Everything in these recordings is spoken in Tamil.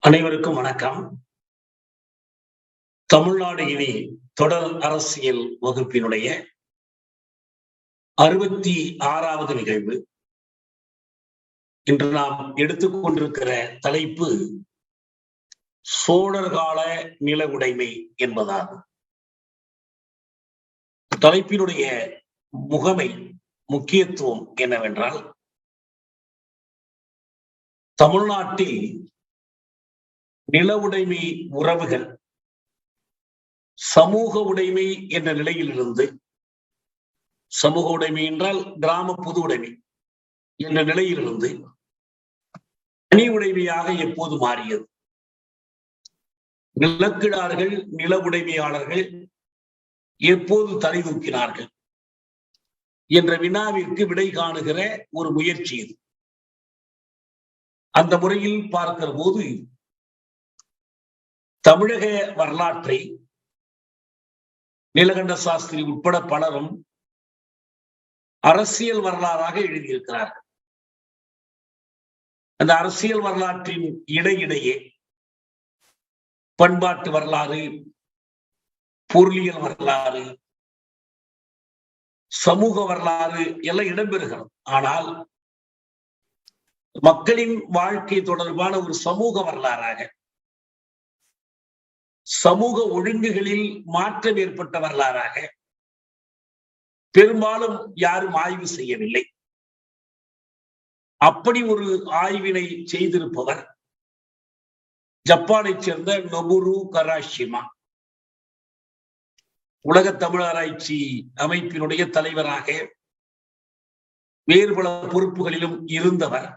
அனைவருக்கும் வணக்கம். தமிழ்நாடு இனி தொடர் அரசியல் வகுப்பினுடைய 66வது நிகழ்வு. இன்று நாம் எடுத்துக்கொண்டிருக்கிற தலைப்பு சோழர்கால நில உடைமை என்பதாகும். தலைப்பினுடைய முக்கியத்துவம் என்னவென்றால், தமிழ்நாட்டில் நில உடைமை உறவுகள் சமூக உடைமை என்ற நிலையிலிருந்து, சமூக உடைமை என்றால் கிராம பொது உடைமை என்ற நிலையிலிருந்து தனி உடைமையாக எப்போது மாறியது? நிலக்கிழார்கள் நில உடைமையாளர்கள் எப்போது தலை தூக்கினார்கள் என்ற வினாவிற்கு விடை காணுகிற ஒரு முயற்சி இது. அந்த முறையில் பார்க்கிற போது தமிழக வரலாற்றை நீலகண்ட சாஸ்திரி உட்பட பலரும் அரசியல் வரலாறாக எழுதியிருக்கிறார்கள். அந்த அரசியல் வரலாற்றின் இடையிடையே பண்பாட்டு வரலாறு, பொருளியல் வரலாறு, சமூக வரலாறு எல்லாம் இடம்பெறுகிறது. ஆனால் மக்களின் வாழ்க்கை தொடர்பான ஒரு சமூக வரலாறாக, சமூக ஒழுங்குகளில் மாற்றம் ஏற்பட்ட வரலாறாக பெரும்பாலும் யாரும் ஆய்வு செய்யவில்லை. அப்படி ஒரு ஆய்வினை செய்திருப்பவர் ஜப்பானைச் சேர்ந்த நொபுரு கராஷிமா. உலக தமிழ் ஆராய்ச்சி அமைப்பினுடைய தலைவராக வேறு பல பொறுப்புகளிலும் இருந்தவர்.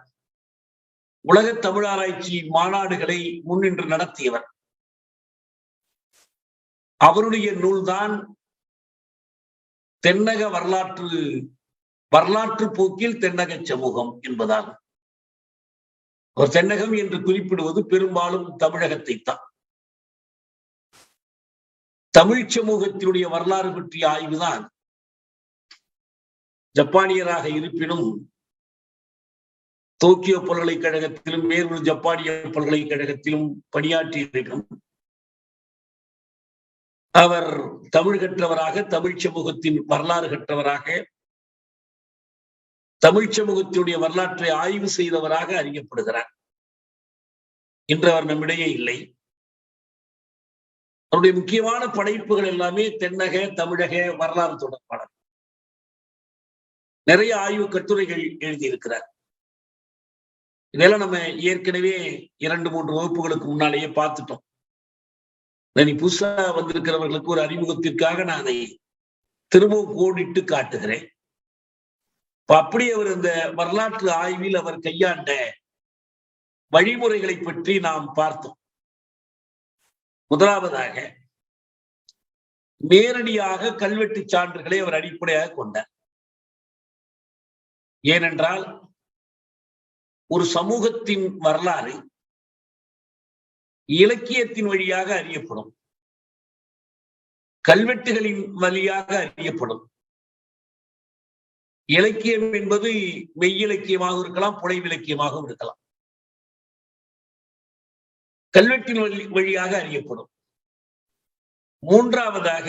உலக தமிழ் ஆராய்ச்சி மாநாடுகளை முன்னின்று நடத்தியவர். அவருடைய நூல்தான் தென்னக வரலாற்று போக்கில் தென்னக சமூகம் என்பதாகும். ஒரு தென்னகம் என்று குறிப்பிடுவது பெரும்பாலும் தமிழகத்தை தான். தமிழ் சமூகத்தினுடைய வரலாறு பற்றிய ஆய்வுதான். ஜப்பானியராக இருப்பினும் டோக்கியோ பல்கலைக்கழகத்திலும் வேறு ஜப்பானிய பல்கலைக்கழகத்திலும் பணியாற்றியிருக்கும் அவர் தமிழ் கற்றவராக, தமிழ் சமூகத்தின் வரலாறு கற்றவராக, தமிழ் சமூகத்தினுடைய வரலாற்றை ஆய்வு செய்தவராக அறியப்படுகிறார். இன்று அவர் நம்மிடையே இல்லை. அவருடைய முக்கியமான படைப்புகள் எல்லாமே தென்னக தமிழக வரலாறு தொடர்பான நிறைய ஆய்வு கட்டுரைகள் எழுதியிருக்கிறார். இதெல்லாம் நம்ம ஏற்கனவே 2-3 வகுப்புகளுக்கு முன்னாலேயே பார்த்துட்டோம். புதுசா வந்திருக்கிறவர்களுக்கு ஒரு அறிமுகத்திற்காக நான் அதை திரும்பவும் கோடிட்டு காட்டுகிறேன். அப்படி அவர் இந்த வரலாற்று ஆய்வில் அவர் கையாண்ட வழிமுறைகளை பற்றி நாம் பார்த்தோம். முதலாவதாக, நேரடியாக கல்வெட்டு சான்றுகளை அவர் அடிப்படையாக கொண்டார். ஏனென்றால் ஒரு சமூகத்தின் வரலாறு இலக்கியத்தின் வழியாக அறியப்படும், கல்வெட்டுகளின் வழியாக அறியப்படும். இலக்கியம் என்பது மெய்யிலக்கியமாக இருக்கலாம், புனைவிலக்கியமாகவும் இருக்கலாம். கல்வெட்டின் வழியாக அறியப்படும். மூன்றாவதாக,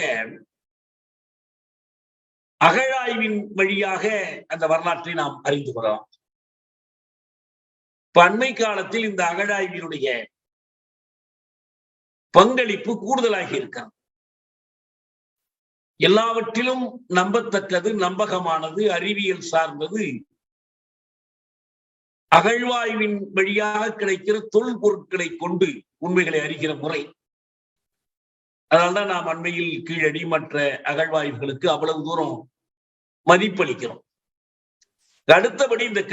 அகழாய்வின் வழியாக அந்த வரலாற்றை நாம் அறிந்து கொள்ளலாம். இப்ப அண்மை காலத்தில் இந்த அகழாய்வினுடைய பங்களிப்பு கூடுதலாகி இருக்கிறது. எல்லாவற்றிலும் நம்பத்தக்கது, நம்பகமானது, அறிவியல் சார்ந்தது அகழ்வாய்வின் வழியாக கிடைக்கிற தொல்பொருட்களை கொண்டு உண்மைகளை அறிகிற முறை. அதனால்தான் நாம் அண்மையில் கீழடி மற்ற அகழ்வாய்வுகளுக்கு அவ்வளவு தூரம் மதிப்பளிக்கிறோம். அடுத்தபடி இந்த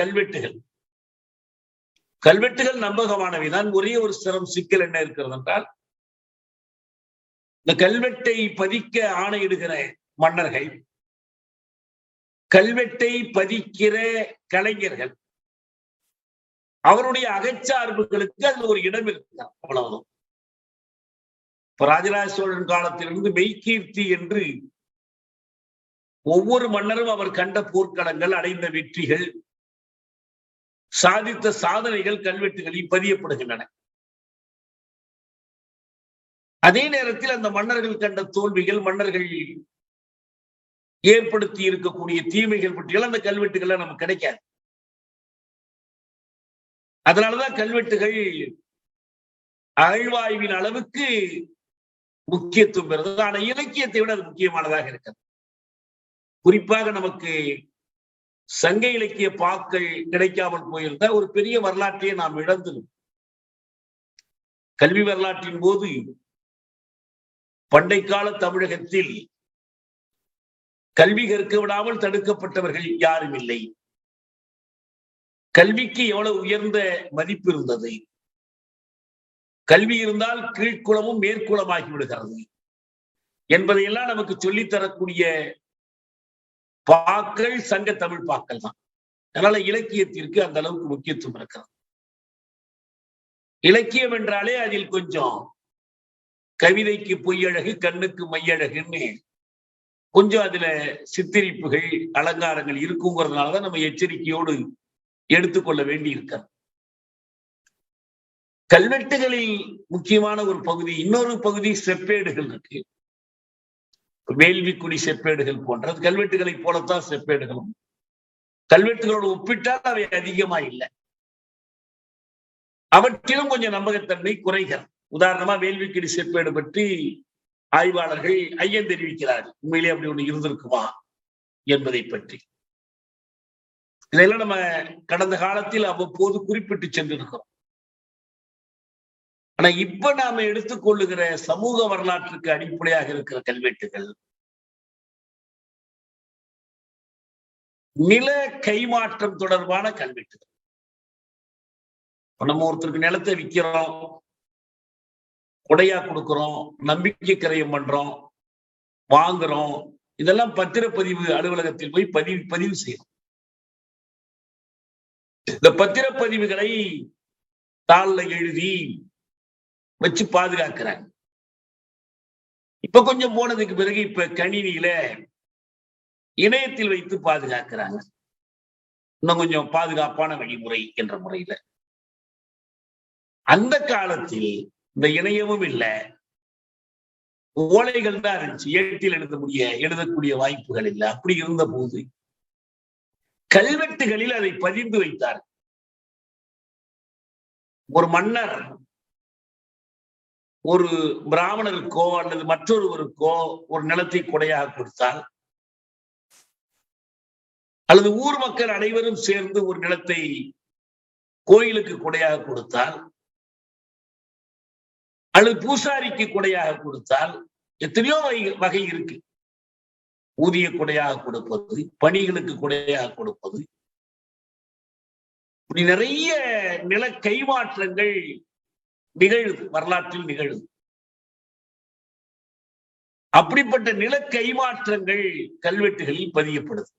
கல்வெட்டுகள் நம்பகமானவைதான். ஒரே ஒரு சிக்கல் என்ன இருக்கிறது என்றால், இந்த கல்வெட்டை பதிக்க ஆணையிடுகிற மன்னர்கள், கல்வெட்டை பதிக்கிற கலைஞர்கள், அவருடைய அகச்சார்புகளுக்கு அது ஒரு இடம் இருக்கிறார். அவ்வளவுதான். இப்ப ராஜராஜ சோழன் காலத்திலிருந்து மெய்கீர்த்தி என்று ஒவ்வொரு மன்னரும் அவர் கண்ட போர்க்களங்கள், அடைந்த வெற்றிகள், சாதித்த சாதனைகள் கல்வெட்டுகளில் பதியப்படுகின்றன. அதே நேரத்தில் அந்த மன்னர்கள் கண்ட தோல்விகள், மன்னர்கள் ஏற்படுத்தி இருக்கக்கூடிய தீமைகள் பற்றியெல்லாம் அந்த கல்வெட்டுகள்ல நமக்கு கிடைக்காது. அதனாலதான் கல்வெட்டுகள் அகழ்வாய்வின் அளவுக்கு முக்கியத்துவம் பெறுது. ஆனா இலக்கியத்தை விட அது முக்கியமானதாக இருக்கிறது. குறிப்பாக நமக்கு சங்க இலக்கிய பாக்கள் கிடைக்காமல் போயிருந்த ஒரு பெரிய வரலாற்றையே நாம் இழந்துடும். கல்வி வரலாற்றின் போது பண்டை கால தமிழகத்தில் கல்வி கற்க விடாமல் தடுக்கப்பட்டவர்கள் யாரும் இல்லை. கல்விக்கு எவ்வளவு உயர்ந்த மதிப்பு இருந்தது. கல்வி இருந்தால் கீழ்குளமும் மேற்குளமாகி விடுகிறது என்பதையெல்லாம் நமக்கு சொல்லித்தரக்கூடிய பாக்கள் சங்க தமிழ் பாக்கள் தான். அதனால இலக்கியத்திற்கு அந்த அளவுக்கு முக்கியத்துவம் இருக்கிறது. இலக்கியம் என்றாலே அதில் கொஞ்சம் கவிதைக்கு பொய்யழகு, கண்ணுக்கு மையழகுன்னு கொஞ்சம் அதுல சித்தரிப்புகள், அலங்காரங்கள் இருக்குங்கிறதுனாலதான் நம்ம எச்சரிக்கையோடு எடுத்துக்கொள்ள வேண்டி இருக்கிறது. கல்வெட்டுகளில் முக்கியமான ஒரு பகுதி, இன்னொரு பகுதி செப்பேடுகள் இருக்கு. வேள்விக்குடி செப்பேடுகள் போன்ற கல்வெட்டுகளை போலத்தான் செப்பேடுகளும். கல்வெட்டுகளோடு ஒப்பிட்டால் அவை அதிகமா இல்லை. அவற்றிலும் கொஞ்சம் நம்பகத்தன்மை குறைகிறது. உதாரணமா வேள்விக்குடி செப்பேடு பற்றி ஆய்வாளர்கள் ஐயம் தெரிவிக்கிறார்கள். உண்மையிலே அப்படி ஒண்ணு இருந்திருக்குமா என்பதை பற்றி. இதெல்லாம் நம்ம கடந்த காலத்தில் அவ்வப்போது குறிப்பிட்டு சென்றிருக்கிறோம். ஆனா இப்ப நாம எடுத்துக்கொள்ளுகிற சமூக வரலாற்றுக்கு அடிப்படையாக இருக்கிற கல்வெட்டுகள் நில கைமாற்றம் தொடர்பான கல்வெட்டுகள். நம்ம ஒருத்தருக்கு நிலத்தை விற்கிறோம், கொடையா கொடுக்கிறோம், நம்பிக்கை கிரயம் பண்றோம், வாங்குறோம். இதெல்லாம் பத்திரப்பதிவு அலுவலகத்தில் போய் பதிவு செய்யணும். இந்த பத்திரப்பதிவுகளை தாள்ல எழுதி வச்சு பாதுகாக்கிறாங்க. இப்ப கொஞ்சம் போனதுக்கு பிறகு இப்ப கணினியில இணையத்தில் வைத்து பாதுகாக்கிறாங்க. இன்னும் கொஞ்சம் பாதுகாப்பான வழிமுறை என்ற முறையில. அந்த காலத்தில் இந்த இணையமும் இல்லை, ஓலைகள் தான் இருந்துச்சு. ஏட்டில் எழுதக்கூடிய வாய்ப்புகள் இல்லை. அப்படி இருந்த போது கல்வெட்டுகளில் அதை பதிந்து வைத்தார். ஒரு மன்னர் ஒரு பிராமணருக்கோ அல்லது மற்றொருவருக்கோ ஒரு நிலத்தை கொடையாக கொடுத்தால், அல்லது ஊர் மக்கள் அனைவரும் சேர்ந்து ஒரு நிலத்தை கோயிலுக்கு கொடையாக கொடுத்தால், அல்லது பூசாரிக்கு கொடையாக கொடுத்தால், எத்தனையோ வகை இருக்கு. ஊதிய கொடையாக கொடுப்பது, பணிகளுக்கு கொடையாக கொடுப்பது, இப்படி நிறைய நில கைமாற்றங்கள் நிகழுது, வரலாற்றில் நிகழுது. அப்படிப்பட்ட நில கைமாற்றங்கள் கல்வெட்டுகளில் பதியப்படுது.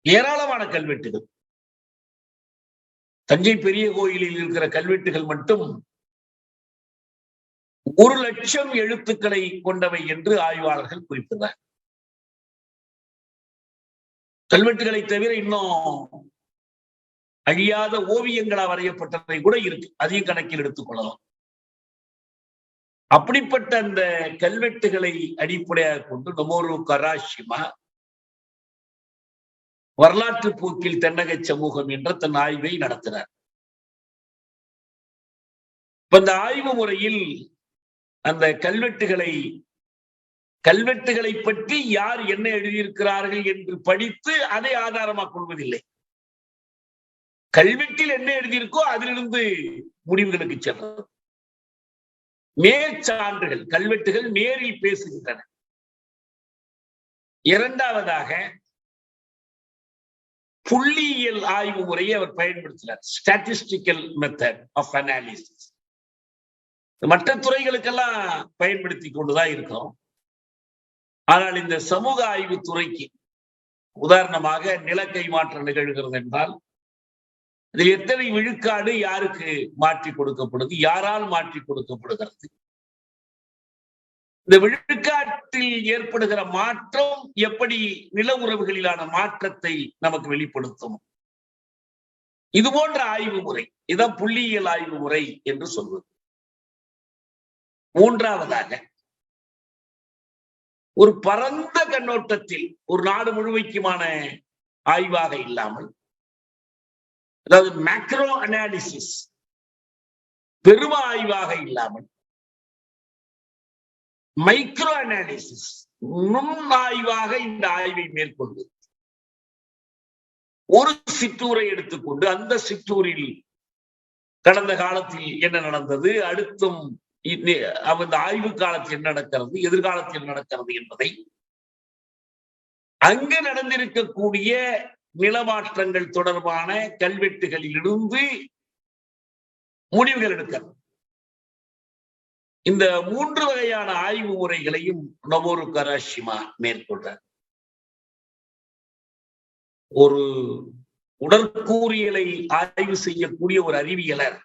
ஏராளமான கல்வெட்டுகள். தஞ்சை பெரிய கோயிலில் இருக்கிற கல்வெட்டுகள் மட்டும் 1,00,000 எழுத்துக்களை கொண்டவை என்று ஆய்வாளர்கள் குறிப்பிடுறார். கல்வெட்டுகளை தவிர இன்னும் அழியாத ஓவியங்களா வரையப்பட்டவை கூட இருக்கு. அதையும் கணக்கில் எடுத்துக் கொள்ளலாம். அப்படிப்பட்ட அந்த கல்வெட்டுகளை அடிப்படையாக கொண்டு நொமோரு கராஷிமா வரலாற்று போக்கில் தென்னக சமூகம் என்ற தன் ஆய்வை நடத்தினார். இப்ப இந்த ஆய்வு முறையில் அந்த கல்வெட்டுகளை பற்றி யார் என்ன எழுதியிருக்கிறார்கள் என்று படித்து அதை ஆதாரமாக கொள்வதில்லை. கல்வெட்டில் என்ன எழுதியிருக்கோ அதிலிருந்து முடிவுகளுக்கு செல்றது. மேற்சான்றுகள், கல்வெட்டுகள் நேரில் பேசுகின்றன. இரண்டாவதாக புள்ளியியல் ஆய்வு முறையை அவர் பயன்படுத்தினார். Statistical method of analysis. மற்ற துறைகளுக்கெல்லாம் பயன்படுத்தி கொண்டுதான் இருக்கிறோம். ஆனால் இந்த சமூக ஆய்வு துறைக்கு, உதாரணமாக நில கைமாற்றம் நிகழ்கிறது என்றால் இதில் எத்தனை விழுக்காடு யாருக்கு மாற்றி கொடுக்கப்படுது, யாரால் மாற்றி கொடுக்கப்படுகிறது, இந்த விழுக்காட்டில் ஏற்படுகிற மாற்றம் எப்படி நில உறவுகளிலான மாற்றத்தை நமக்கு வெளிப்படுத்தும், இது போன்ற ஆய்வு முறை, இதான் புள்ளியியல் ஆய்வு முறை என்று சொல்வது. மூன்றாவதாக ஒரு பரந்த கண்ணோட்டத்தில் ஒரு நாடு முழுமைக்குமான ஆய்வாக இல்லாமல், அதாவது மேக்ரோ அனாலிசிஸ் பெரும ஆய்வாக இல்லாமல், மைக்ரோ அனாலிசிஸ் நுண்ணாய்வாக இந்த ஆய்வை மேற்கொண்டு ஒரு சிற்றூரை எடுத்துக்கொண்டு அந்த சிற்றூரில் கடந்த காலத்தில் என்ன நடந்தது, அடுத்தும் அந்த ஆய்வு காலத்தில் என்ன நடக்கிறது, எதிர்காலத்தில் என்ன நடக்கிறது என்பதை அங்கு நடந்திருக்கக்கூடிய நிலமாற்றங்கள் தொடர்பான கல்வெட்டுகளில் இருந்து முடிவுகள் எடுக்கிறது. இந்த 3 வகையான ஆய்வு முறைகளையும் நொபுரு கராஷிமா மேற்கொள்றார். ஒரு உடற்கூறியலை ஆய்வு செய்யக்கூடிய ஒரு அறிவியலர்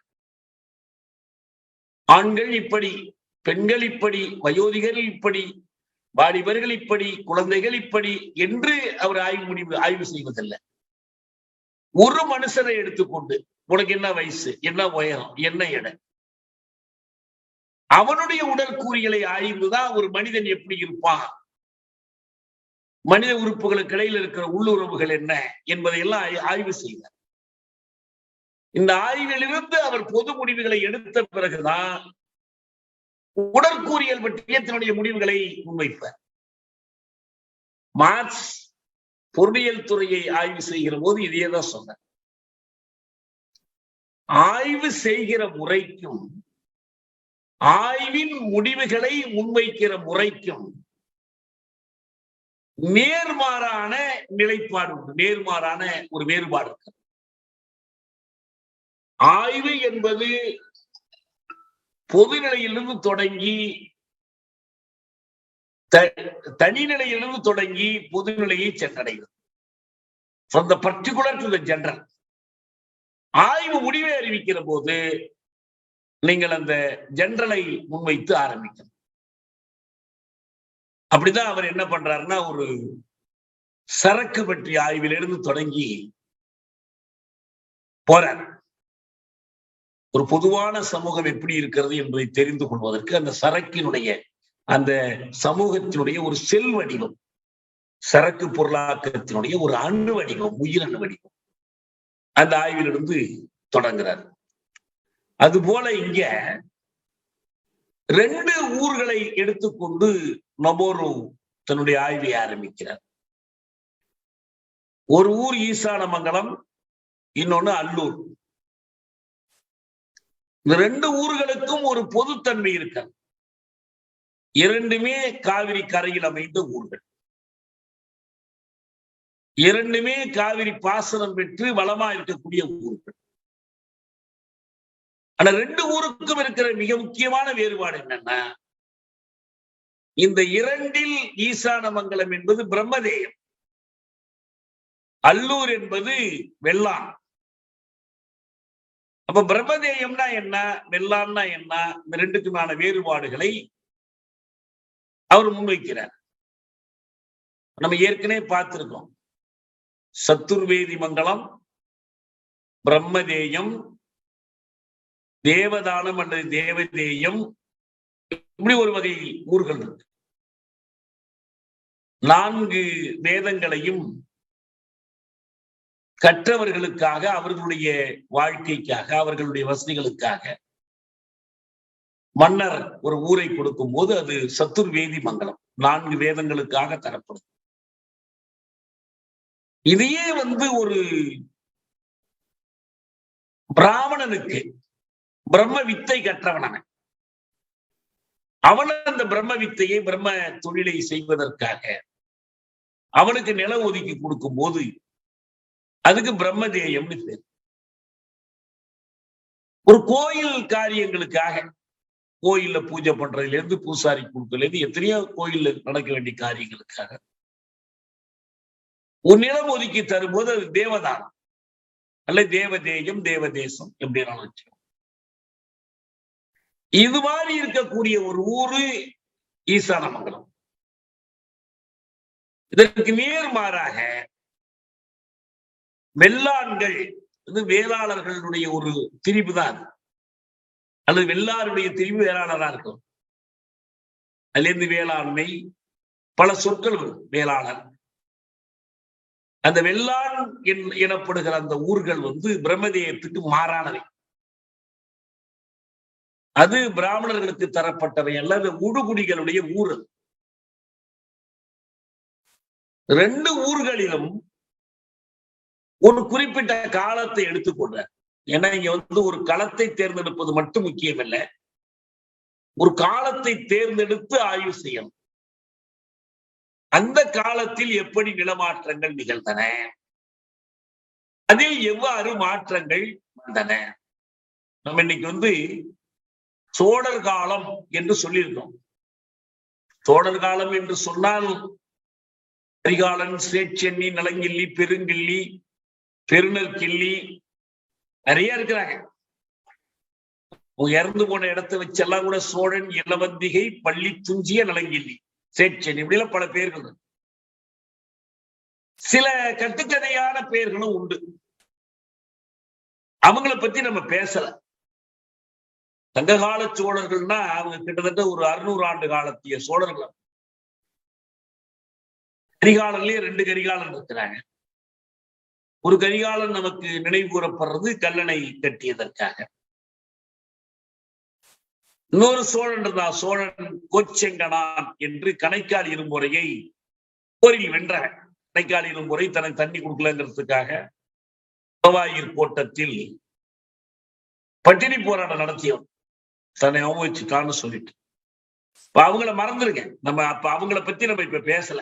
ஆண்கள் இப்படி, பெண்கள் இப்படி, வயோதிகர் இப்படி, வாலிபர்கள் இப்படி, குழந்தைகள் இப்படி என்று அவர் ஆய்வு செய்வதில்லை. ஒரு மனுஷனை எடுத்துக்கொண்டு உனக்கு என்ன வயசு, என்ன உயரம், என்ன எடை, அவனுடைய உடற்கூறியலை ஆய்வுதான் ஒரு மனிதன் எப்படி இருப்பான், மனித உறுப்புகளுக்கு இடையில் இருக்கிற உள்ளுறவுகள் என்ன என்பதையெல்லாம் ஆய்வு செய்தார். இந்த ஆய்விலிருந்து அவர் பொது முடிவுகளை எடுத்த பிறகுதான் உடற்கூறியல் பற்றிய தன்னுடைய முடிவுகளை முன்வைப்பார். மார்க்ஸ் பொருளியல் துறையை ஆய்வு செய்கிற போது இதையேதான் சொன்னார். ஆய்வு செய்கிற முறைக்கும் ஆய்வின் முடிவுகளை முன்வைக்கிற முறைக்கும் நேர்மாறான நிலைப்பாடு உண்டு, நேர்மாறான ஒரு வேறுபாடு இருக்கு. ஆய்வு என்பது பொதுநிலையிலிருந்து தொடங்கி தனிநிலையிலிருந்து தொடங்கி பொதுநிலையை சென்றடைகிறது. From the particular to the general. ஆய்வு முடிவை அறிவிக்கிற போது நீங்கள் அந்த ஜெனரலை முன்வைத்து ஆரம்பிக்கணும். அப்படிதான் அவர் என்ன பண்றாருன்னா, ஒரு சரக்கு பற்றிய ஆய்விலிருந்து தொடங்கி போறார். ஒரு பொதுவான சமூகம் எப்படி இருக்கிறது என்பதை தெரிந்து கொள்வதற்கு அந்த சரக்கினுடைய, அந்த சமூகத்தினுடைய ஒரு செல் வடிவம், சரக்கு பொருளாக்கத்தினுடைய ஒரு அணு வடிவம், உயிரணு வடிவம், அந்த ஆய்விலிருந்து தொடங்குறார். அது போல இங்க 2 ஊர்களை எடுத்துக்கொண்டு நொபுரு தன்னுடைய ஆய்வை ஆரம்பிக்கிறார். ஒரு ஊர் ஈசானமங்கலம், இன்னொன்னு அல்லூர். இந்த 2 ஊர்களுக்கும் ஒரு பொதுத்தன்மை இருக்கு. இரண்டுமே காவிரி கரையில் அமைந்த ஊர்கள், இரண்டுமே காவிரி பாசனம் பெற்று வளமா இருக்கக்கூடிய ஊர்கள். ஆனா 2 ஊருக்கும் இருக்கிற மிக முக்கியமான வேறுபாடு என்னன்னா, இந்த 2இல் ஈசானமங்கலம் என்பது பிரம்மதேயம், அல்லூர் என்பது வெள்ளான். அப்ப பிரம்மதேயம்னா என்ன, வெள்ளான்னா என்ன, இந்த 2க்குமான வேறுபாடுகளை அவர் முன்வைக்கிறார். நம்ம ஏற்கனவே பார்த்திருக்கோம். சத்துர்வேதி மங்கலம், பிரம்மதேயம், தேவதானம் அல்லது தேவதேயம், இப்படி ஒரு வகை ஊர்கள் இருக்கு. 4 வேதங்களையும் கற்றவர்களுக்காக, அவர்களுடைய வாழ்க்கைக்காக, அவர்களுடைய வசதிகளுக்காக மன்னர் ஒரு ஊரை கொடுக்கும் போது அது சத்துர்வேதி மங்கலம், 4 வேதங்களுக்காக தரப்படும். இதையே ஒரு பிராமணனுக்கு பிரம்ம வித்தை கற்றவன, அவன் அந்த பிரம்ம வித்தையை, பிரம்ம தொழிலை செய்வதற்காக அவனுக்கு நில ஒதுக்கி கொடுக்கும் போது அதுக்கு பிரம்மதேயம்னு பேர். ஒரு கோயில் காரியங்களுக்காக, கோயில்ல பூஜை பண்றதுல இருந்து பூசாரி கொடுக்கல இருந்து எத்தனையோ கோயில்ல நடக்க வேண்டிய காரியங்களுக்காக ஒரு நிலம் ஒதுக்கி தரும்போது அது தேவதானம் அல்ல தேவதேயம், தேவதேசம் எப்படினாலும் வச்சு. இது மாதிரி இருக்கக்கூடிய ஒரு ஊரு ஈசானமங்கலம். இதற்கு நேர்மாறாக வெள்ளான்கள், வேளாளர்களுடைய ஒரு திரிவு தான், அல்லது வெள்ளாருடைய திரிவு வேளாளரா இருக்கும். அதுலேருந்து வேளாண்மை பல சொற்கள் வரும். வேளாளர், அந்த வெள்ளான் எனப்படுகிற அந்த ஊர்கள் பிரம்மதேயத்துக்கு மாறானவை. அது பிராமணர்களுக்கு தரப்பட்டவை அல்ல, அது உடுகுடிகளுடைய ஊர். ரெண்டு ஊர்களிலும் ஒரு குறிப்பிட்ட காலத்தை எடுத்துக்கொண்ட. ஏன்னா இங்க ஒரு களத்தை தேர்ந்தெடுப்பது மட்டும் முக்கியமல்ல, ஒரு காலத்தை தேர்ந்தெடுத்து ஆய்வு செய்யணும். அந்த காலத்தில் எப்படி நிலமாற்றங்கள் நிகழ்ந்தன, அதில் எவ்வாறு மாற்றங்கள் வந்தன. நம்ம இன்னைக்கு சோழர் காலம் என்று சொல்லியிருக்கோம். சோழர் காலம் என்று சொன்னால் கரிகாலன், சேட்சென்னி, நலங்கிள்ளி, பெருங்கிள்ளி, பெருநற்கிள்ளி நிறைய இருக்கிறாங்க. இறந்து போன இடத்தை வச்செல்லாம் கூட சோழன், இளவந்திகை, பள்ளி துஞ்சிய, நலங்கிள்ளி, சேட்சென்னி இப்படிலாம் பல பேர்கள். சில கட்டுக்கதையான பெயர்களும் உண்டு. அவங்களை பத்தி நம்ம பேசல. சங்ககால சோழர்கள்னா அவங்க கிட்டத்தட்ட ஒரு 600 ஆண்டு காலத்திய சோழர்கள். கரிகாலன்லயே 2 கரிகாலன் இருக்கிறாங்க. ஒரு கரிகாலன் நமக்கு நினைவு கூறப்படுறது கல்லணை கட்டியதற்காக. இன்னொரு சோழன் இருந்தா, சோழன் கோச்செங்கனான் என்று கணைக்கால் இரும்புறையை போரில் வென்றவன். கணைக்கால் இரும்புறை தனக்கு தண்ணி கொடுக்கலங்கிறதுக்காக உளவாயிர் கோட்டத்தில் பட்டினி போராட்டம் நடத்தியவன், தன்னை அவமதிச்சுட்டான்னு சொல்லிட்டு. இப்ப அவங்கள மறந்துருங்க. நம்ம அப்ப அவங்கள பத்தி நம்ம இப்ப பேசல.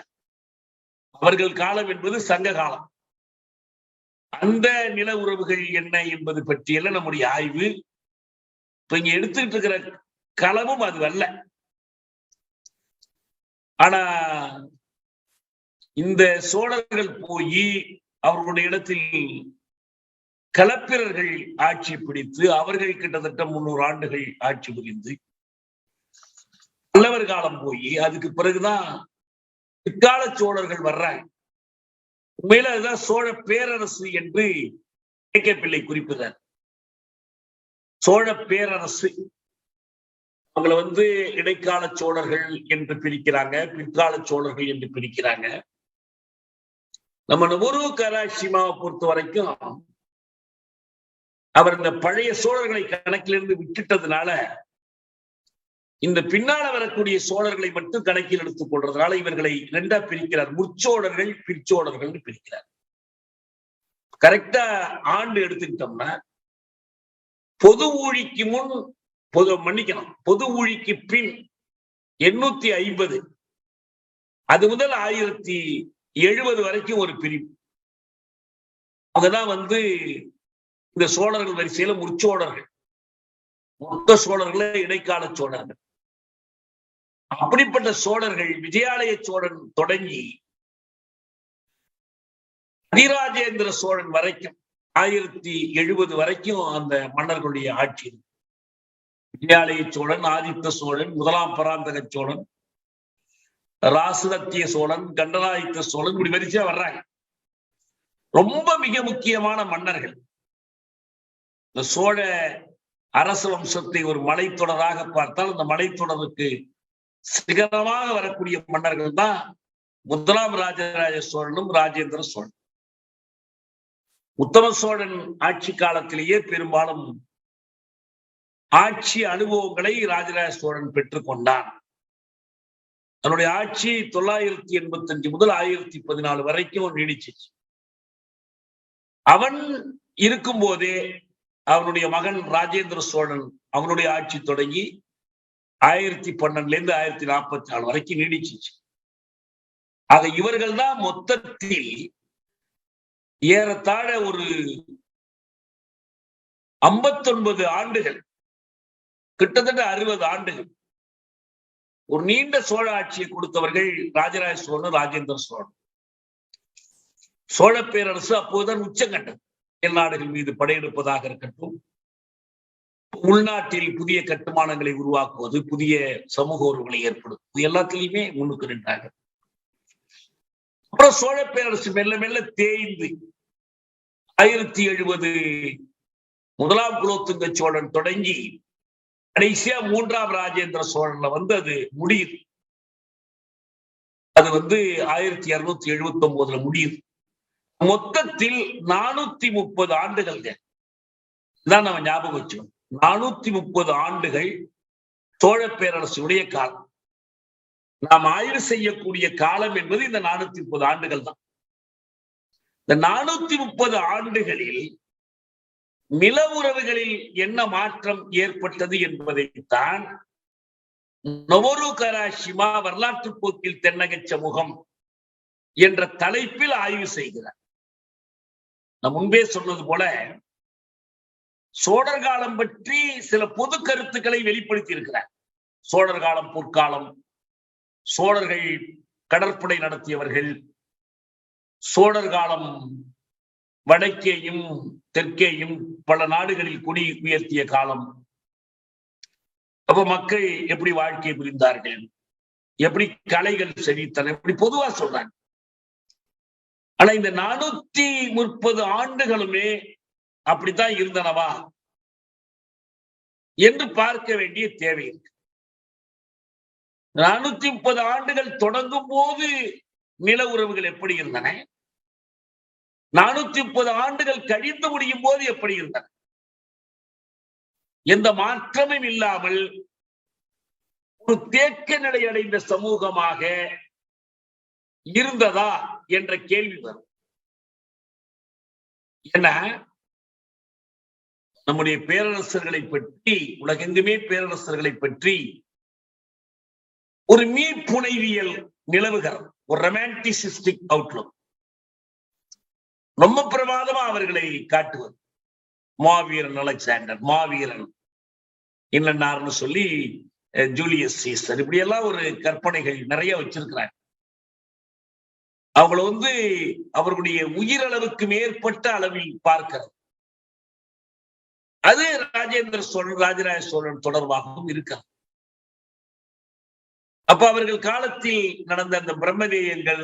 அவர்கள் காலம் என்பது சங்க காலம். அந்த நில உறவுகள் என்ன என்பது பற்றியெல்லாம் நம்முடைய ஆய்வு. இப்ப இங்க எடுத்துக்கிட்டு இருக்கிற களமும் அது அல்ல. ஆனா இந்த சோழர்கள் போய் அவர்களுடைய இடத்தில் களப்பிரர்கள் ஆட்சி பிடித்து அவர்கள் கிட்டத்தட்ட 300 ஆண்டுகள் ஆட்சி புரிந்து பல்லவர் காலம் போய் அதுக்கு பிறகுதான் பிற்கால சோழர்கள் வர்றாங்க. உண்மையில அதுதான் சோழ பேரரசு என்று கே பிள்ளை குறிப்பிடுறார். சோழ பேரரசு அவங்களை இடைக்கால சோழர்கள் என்று பிரிக்கிறாங்க, பிற்கால சோழர்கள் என்று பிரிக்கிறாங்க. நம்ம நொபுரு கராஷிமாவை பொறுத்த வரைக்கும் அவர் இந்த பழைய சோழர்களை கணக்கிலிருந்து விட்டுட்டதுனால இந்த பின்னால வரக்கூடிய சோழர்களை மட்டும் கணக்கில் எடுத்துக் கொள்றதுனால இவர்களை 2ஆ பிரிக்கிறார். முற்சோழர்கள், பிற்சோழர்கள் பிரிக்கிறார். கரெக்டா ஆண்டு எடுத்துக்கிட்டோம்னா பொது ஊழிக்கு முன் பொது ஊழிக்கு பின் 850, அது முதல் 1070 வரைக்கும் ஒரு பிரிவு. அதெல்லாம் இந்த சோழர்கள் வரிசையில முற்சோழர்கள், மொத்த சோழர்கள இடைக்கால சோழர்கள். அப்படிப்பட்ட சோழர்கள் விஜயாலய சோழன் தொடங்கி அதிராஜேந்திர சோழன் வரைக்கும் 1070 வரைக்கும் அந்த மன்னர்களுடைய ஆட்சி. விஜயாலய சோழன், ஆதித்த சோழன், முதலாம் பராந்தக சோழன், ராசதத்திய சோழன், கண்டராதித்த சோழன், இப்படி வரிசையா வர்றாங்க. ரொம்ப மிக முக்கியமான மன்னர்கள். இந்த சோழ அரச வம்சத்தை ஒரு மலைத்தொடராக பார்த்தால் அந்த மலைத்தொடருக்கு சிகரமாக வரக்கூடிய மன்னர்கள் தான் முதலாம் ராஜராஜ சோழனும் ராஜேந்திர சோழன். உத்தம சோழன் ஆட்சி காலத்திலேயே பெரும்பாலும் ஆட்சி அனுபவங்களை ராஜராஜ சோழன் பெற்றுக்கொண்டான். தன்னுடைய ஆட்சி 985 முதல் 1014 வரைக்கும் நீடிச்சிச்சு. அவன் இருக்கும் போதே அவனுடைய மகன் ராஜேந்திர சோழன் அவனுடைய ஆட்சி தொடங்கி 1012 இருந்து 1044 வரைக்கும் நீடிச்சிச்சு. ஆக இவர்கள் தான் மொத்தத்தில் ஏறத்தாழ ஒரு 59 ஆண்டுகள், கிட்டத்தட்ட 60 ஆண்டுகள் ஒரு நீண்ட சோழ ஆட்சியை கொடுத்தவர்கள் ராஜராஜ சோழன், ராஜேந்திர சோழன். சோழ பேரரசு அப்போதுதான் உச்சங்கண்டது. நாடுகள் மீது படையெடுப்பதாக இருக்கட்டும், உள்நாட்டில் புதிய கட்டுமானங்களை உருவாக்குவது, புதிய சமூக உறவுகளை ஏற்படுத்துவது, எல்லாத்திலையுமே முன்னுக்கு நின்றாங்க. அப்புறம் சோழ பேரரசு மெல்ல மெல்ல தேய்ந்து 1070 முதலாம் குலோத்துங்க சோழன் தொடங்கி கடைசியா 3ஆம் ராஜேந்திர சோழன்ல அது முடியுது. அது 1279 முடியுது. மொத்தத்தில் 430 ஆண்டுகள் தான் நம்ம ஞாபகம் வச்சோம். 430 ஆண்டுகள் சோழ பேரரசுடைய காலம். நாம் ஆய்வு செய்யக்கூடிய காலம் என்பது இந்த 430 ஆண்டுகள் தான். இந்த 430 ஆண்டுகளில் நில உறவுகளில் என்ன மாற்றம் ஏற்பட்டது என்பதைத்தான் நொவரு கராஷிமா வரலாற்று போக்கில் தென்னக சமூகம் என்ற தலைப்பில் ஆய்வு செய்கிறார். நான் முன்பே சொன்னது போல சோழர் காலம் பற்றி சில பொது கருத்துக்களை வெளிப்படுத்தி இருக்கிறார். சோழர் காலம் பொற்காலம், சோழர்கள் கடற்படை நடத்தியவர்கள், சோழர் காலம் வடக்கேயும் தெற்கேயும் பல நாடுகளில் குடி உயர்த்திய காலம். அப்ப மக்கள் எப்படி வாழ்க்கை புரிந்தார்கள், எப்படி கலைகள் செழித்தன, இப்படி பொதுவா சொல்றாங்க. ஆனா இந்த 430 ஆண்டுகளுமே அப்படித்தான் இருந்தனவா என்று பார்க்க வேண்டிய தேவை இருக்கு. 430 ஆண்டுகள் தொடங்கும் போது நில உறவுகள் எப்படி இருந்தன, 430 ஆண்டுகள் கழிந்து முடியும் போது எப்படி இருந்தன, எந்த மாற்றமும் இல்லாமல் ஒரு தேக்க நிலை அடைந்த சமூகமாக இருந்ததா என்ற கேள்வி வரும். ஏன்னா நம்முடைய பேரரசர்களை பற்றி, உலகெங்குமே பேரரசர்களை பற்றி ஒரு மீட்புனைவியல் நிலவுகிறது, ஒரு ரொமான்டிசிஸ்டிக் அவுட்லுக். ரொம்ப பிரமாதமா அவர்களை காட்டுவது. மாவீரன் அலெக்சாண்டர், மாவீரன் என்னன்னார்னு சொல்லி ஜூலியஸ் சீசர், இப்படி எல்லாம் ஒரு கற்பனைகள் நிறைய வச்சிருக்கிறாங்க. அவங்களை அவர்களுடைய உயிரளவுக்கு மேற்பட்ட அளவில் பார்க்கிறது. அது ராஜேந்திர சோழன், ராஜராஜ சோழன் தொடர்பாகவும் இருக்கிறது. அப்ப அவர்கள் காலத்தில் நடந்த அந்த பிரம்மதேயங்கள்,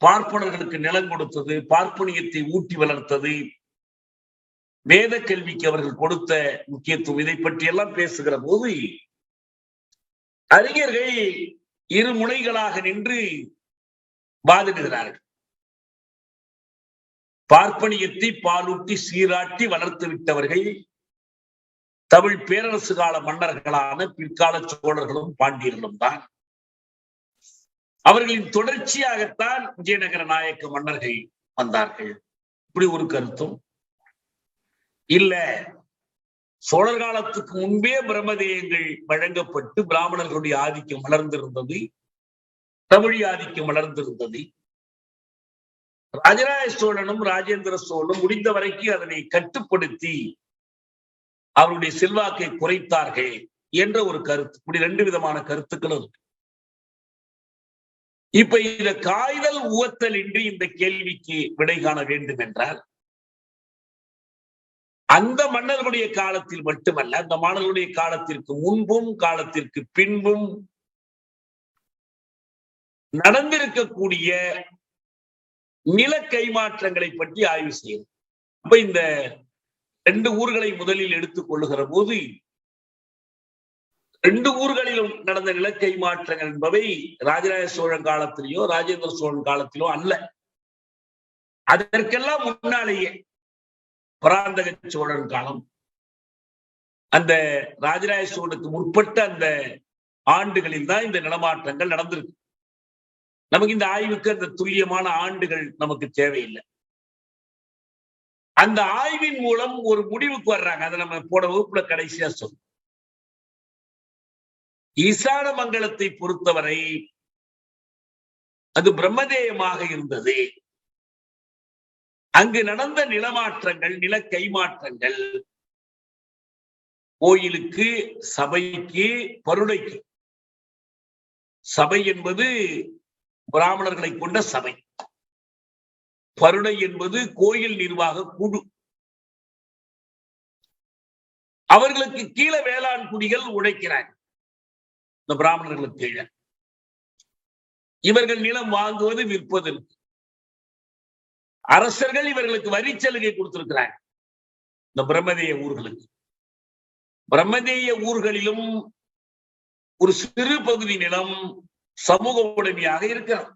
பார்ப்பனர்களுக்கு நிலம் கொடுத்தது, பார்ப்பனியத்தை ஊட்டி வளர்த்தது, வேத கல்விக்கு அவர்கள் கொடுத்த முக்கியத்துவம், இதை பற்றி எல்லாம் பேசுகிற போது அறிஞர்கள் இரு முனைகளாக நின்று வாதிடுகிறார்கள். பார்ப்பனியத்தை பாலூட்டி சீராட்டி வளர்த்து விட்டவர்கள் தமிழ் பேரரசு கால மன்னர்களான பிற்கால சோழர்களும் பாண்டியர்களும் தான். அவர்களின் தொடர்ச்சியாகத்தான் விஜயநகர நாயக்க மன்னர்கள் வந்தார்கள். இப்படி ஒரு கருத்தும் இல்ல, சோழர் காலத்துக்கு முன்பே பிரம்மதேயங்கள் வழங்கப்பட்டு பிராமணர்களுடைய ஆதிக்கம் வளர்ந்திருந்தது, தமிழ் ஆதிக்கம் வளர்ந்திருந்தது. ராஜராஜ சோழனும் ராஜேந்திர சோழனும் முடிந்த வரைக்கும் அதனை கட்டுப்படுத்தி அவருடைய செல்வாக்கை குறைத்தார்கள் என்ற ஒரு கருத்து. இப்படி 2 விதமான கருத்துக்களும் இருக்கு. இப்ப இந்த காய்தல் உவத்தல் இன்றி இந்த கேள்விக்கு விடை காண வேண்டும் என்றால், அந்த மன்னர்களுடைய காலத்தில் மட்டுமல்ல, அந்த மன்னர்களுடைய காலத்திற்கு முன்பும் காலத்திற்கு பின்பும் நடந்திருக்கக்கூடிய நில கைமாற்றங்களை பற்றி ஆய்வு செய்யும். அப்ப இந்த 2 ஊர்களை முதலில் எடுத்துக் கொள்ளுகிற போது 2 ஊர்களிலும் நடந்த நில கைமாற்றங்கள் என்பவை ராஜராஜ சோழன் காலத்திலேயோ ராஜேந்திர சோழன் காலத்திலோ அல்ல. அதற்கெல்லாம் முன்னாலேயே பராந்தக சோழன் காலம், அந்த ராஜராஜ சோழனுக்கு முற்பட்ட அந்த ஆண்டுகளில் தான் இந்த நிலமாற்றங்கள் நடந்திருக்கு. நமக்கு இந்த ஆய்வுக்கு அந்த துல்லியமான ஆண்டுகள் நமக்கு தேவையில்லை. அந்த ஆய்வின் மூலம் ஒரு முடிவுக்கு வர்றாங்க. அதை நம்ம போன வகுப்புல கடைசியா சொல்றோம். ஈசான மங்கலத்தை பொறுத்தவரை அது பிரம்மதேயமாக இருந்தது. அங்கு நடந்த நிலமாற்றங்கள், நில கைமாற்றங்கள் கோயிலுக்கு, சபைக்கு, பருடைக்கு. சபை என்பது பிராமணர்களை கொண்ட சபை, பருடை என்பது கோயில் நிர்வாக குழு. அவர்களுக்கு கீழே வேளாண் குடிகள் உழைக்கிறாங்க. இந்த பிராமணர்களுக்கு கீழே இவர்கள் நிலம் வாங்குவது, விற்பது. அரசர்கள் இவர்களுக்கு வரி சலுகை கொடுத்திருக்கிறாங்க. இந்த பிரம்மதேய ஊர்களுக்கு, பிரம்மதேய ஊர்களிலும் ஒரு சிறு பகுதி நிலம் சமூக உடைமையாக இருக்கிறது.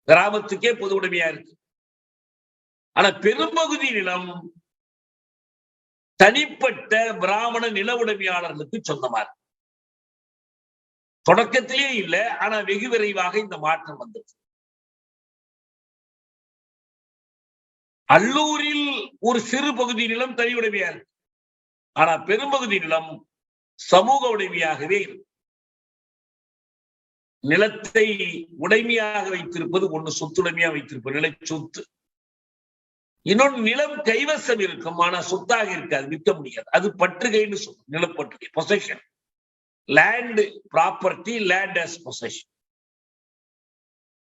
கிராமத்துக்கே பொது உடைமையா இருக்கு. ஆனா பெரும்பகுதி நிலம் தனிப்பட்ட பிராமண நில உடைமையாளர்களுக்கு சொந்தமா இருக்கு. தொடக்கத்திலேயே இல்லை, ஆனா வெகு விரைவாக இந்த மாற்றம் வந்தது. அல்லூரில் ஒரு சிறு பகுதி நிலம் தனி உடைமையா இருக்கு. ஆனா பெரும்பகுதி நிலம் சமூக உடைமையாகவே இருக்கு. நிலத்தை உடைமையாக வைத்திருப்பது ஒண்ணு, சொத்துடைமையா வைத்திருப்பது நில சொத்து. இன்னொன்று நிலம் கைவசம் இருக்கும், ஆனா சொத்தாக இருக்காது, விற்க முடியாது. அது பற்றுகைன்னு சொல்லும். நிலப்பற்றுகை, possession. Land property, land as possession.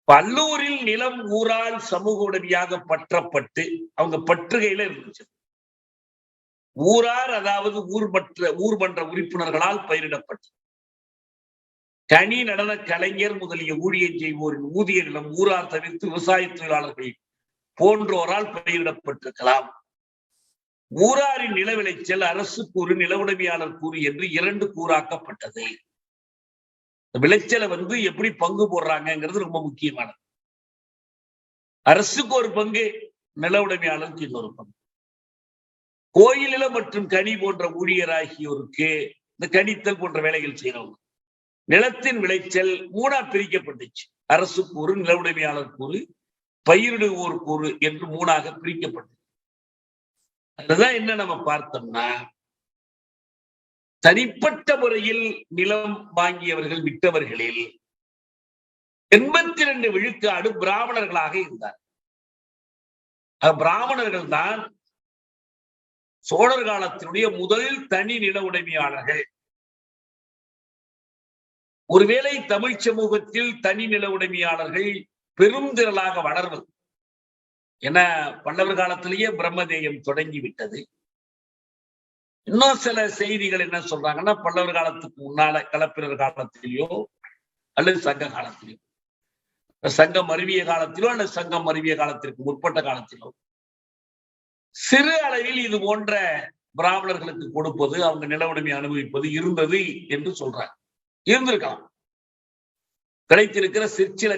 பல்லூரில் நிலம் ஊரால் சமூக உதவியாக பற்றப்பட்டு அவங்க பற்றுகையில இருந்துச்சு. ஊரார், அதாவது ஊர்மன்ற உறுப்பினர்களால் பயிரிடப்பட்டு கனி நடன கலைஞர் முதலிய ஊழியம் செய்வோரின் ஊதிய நிலம் ஊரார் தவிர்த்து விவசாய தொழிலாளர்கள் போன்றோரால் பயிரிடப்பட்டிருக்கலாம். ஊராரின் நில விளைச்சல் அரசு கூறு, நில உடைமையாளர் கூறு என்று 2 கூறாக்கப்பட்டது. விளைச்சலை எப்படி பங்கு போடுறாங்கிறது ரொம்ப முக்கியமானது. அரசுக்கு ஒரு பங்கு, நில உடைமையாளருக்கு இன்னொரு பங்கு. கோயில் நிலம் மற்றும் கனி போன்ற ஊழியராகியோருக்கு, இந்த கனித்தல் போன்ற வேலைகள் செய்யறவங்க, நிலத்தின் விளைச்சல் 3ஆ பிரிக்கப்பட்டுச்சு. அரசு கூறு, நில உடைமையாளர் கூறு, பயிரிடுவோர் கூறு என்று 3ஆக பிரிக்கப்பட்டது. அதுதான் என்ன நம்ம பார்த்தோம்னா, தனிப்பட்ட முறையில் நிலம் வாங்கியவர்கள் விட்டவர்களில் 82 விழுக்காடு பிராமணர்களாக இருந்தார். பிராமணர்கள் தான் சோழர் காலத்தினுடைய முதல் தனி நில உடைமையாளர்கள். ஒருவேளை தமிழ் சமூகத்தில் தனி நில உடைமையாளர்கள் பெரும் திரளாக வளர்வது, ஏன்னா பல்லவர் காலத்திலேயே பிரம்மதேயம் தொடங்கிவிட்டது. இன்னும் சில செய்திகள் என்ன சொல்றாங்கன்னா, பல்லவர் காலத்துக்கு முன்னால களப்பிரர் காலத்திலேயோ அல்லது சங்க காலத்திலேயோ, சங்கம் மருவிய காலத்திலோ அல்லது சங்கம் மருவிய காலத்திற்கு முற்பட்ட காலத்திலோ சிறு அளவில் இது போன்ற பிராமணர்களுக்கு கொடுப்பது, அவங்க நில உடைமை அனுபவிப்பது இருந்தது என்று சொல்றாங்க. இருந்திருக்கலாம். கிடைத்திருக்கிற சிற்சில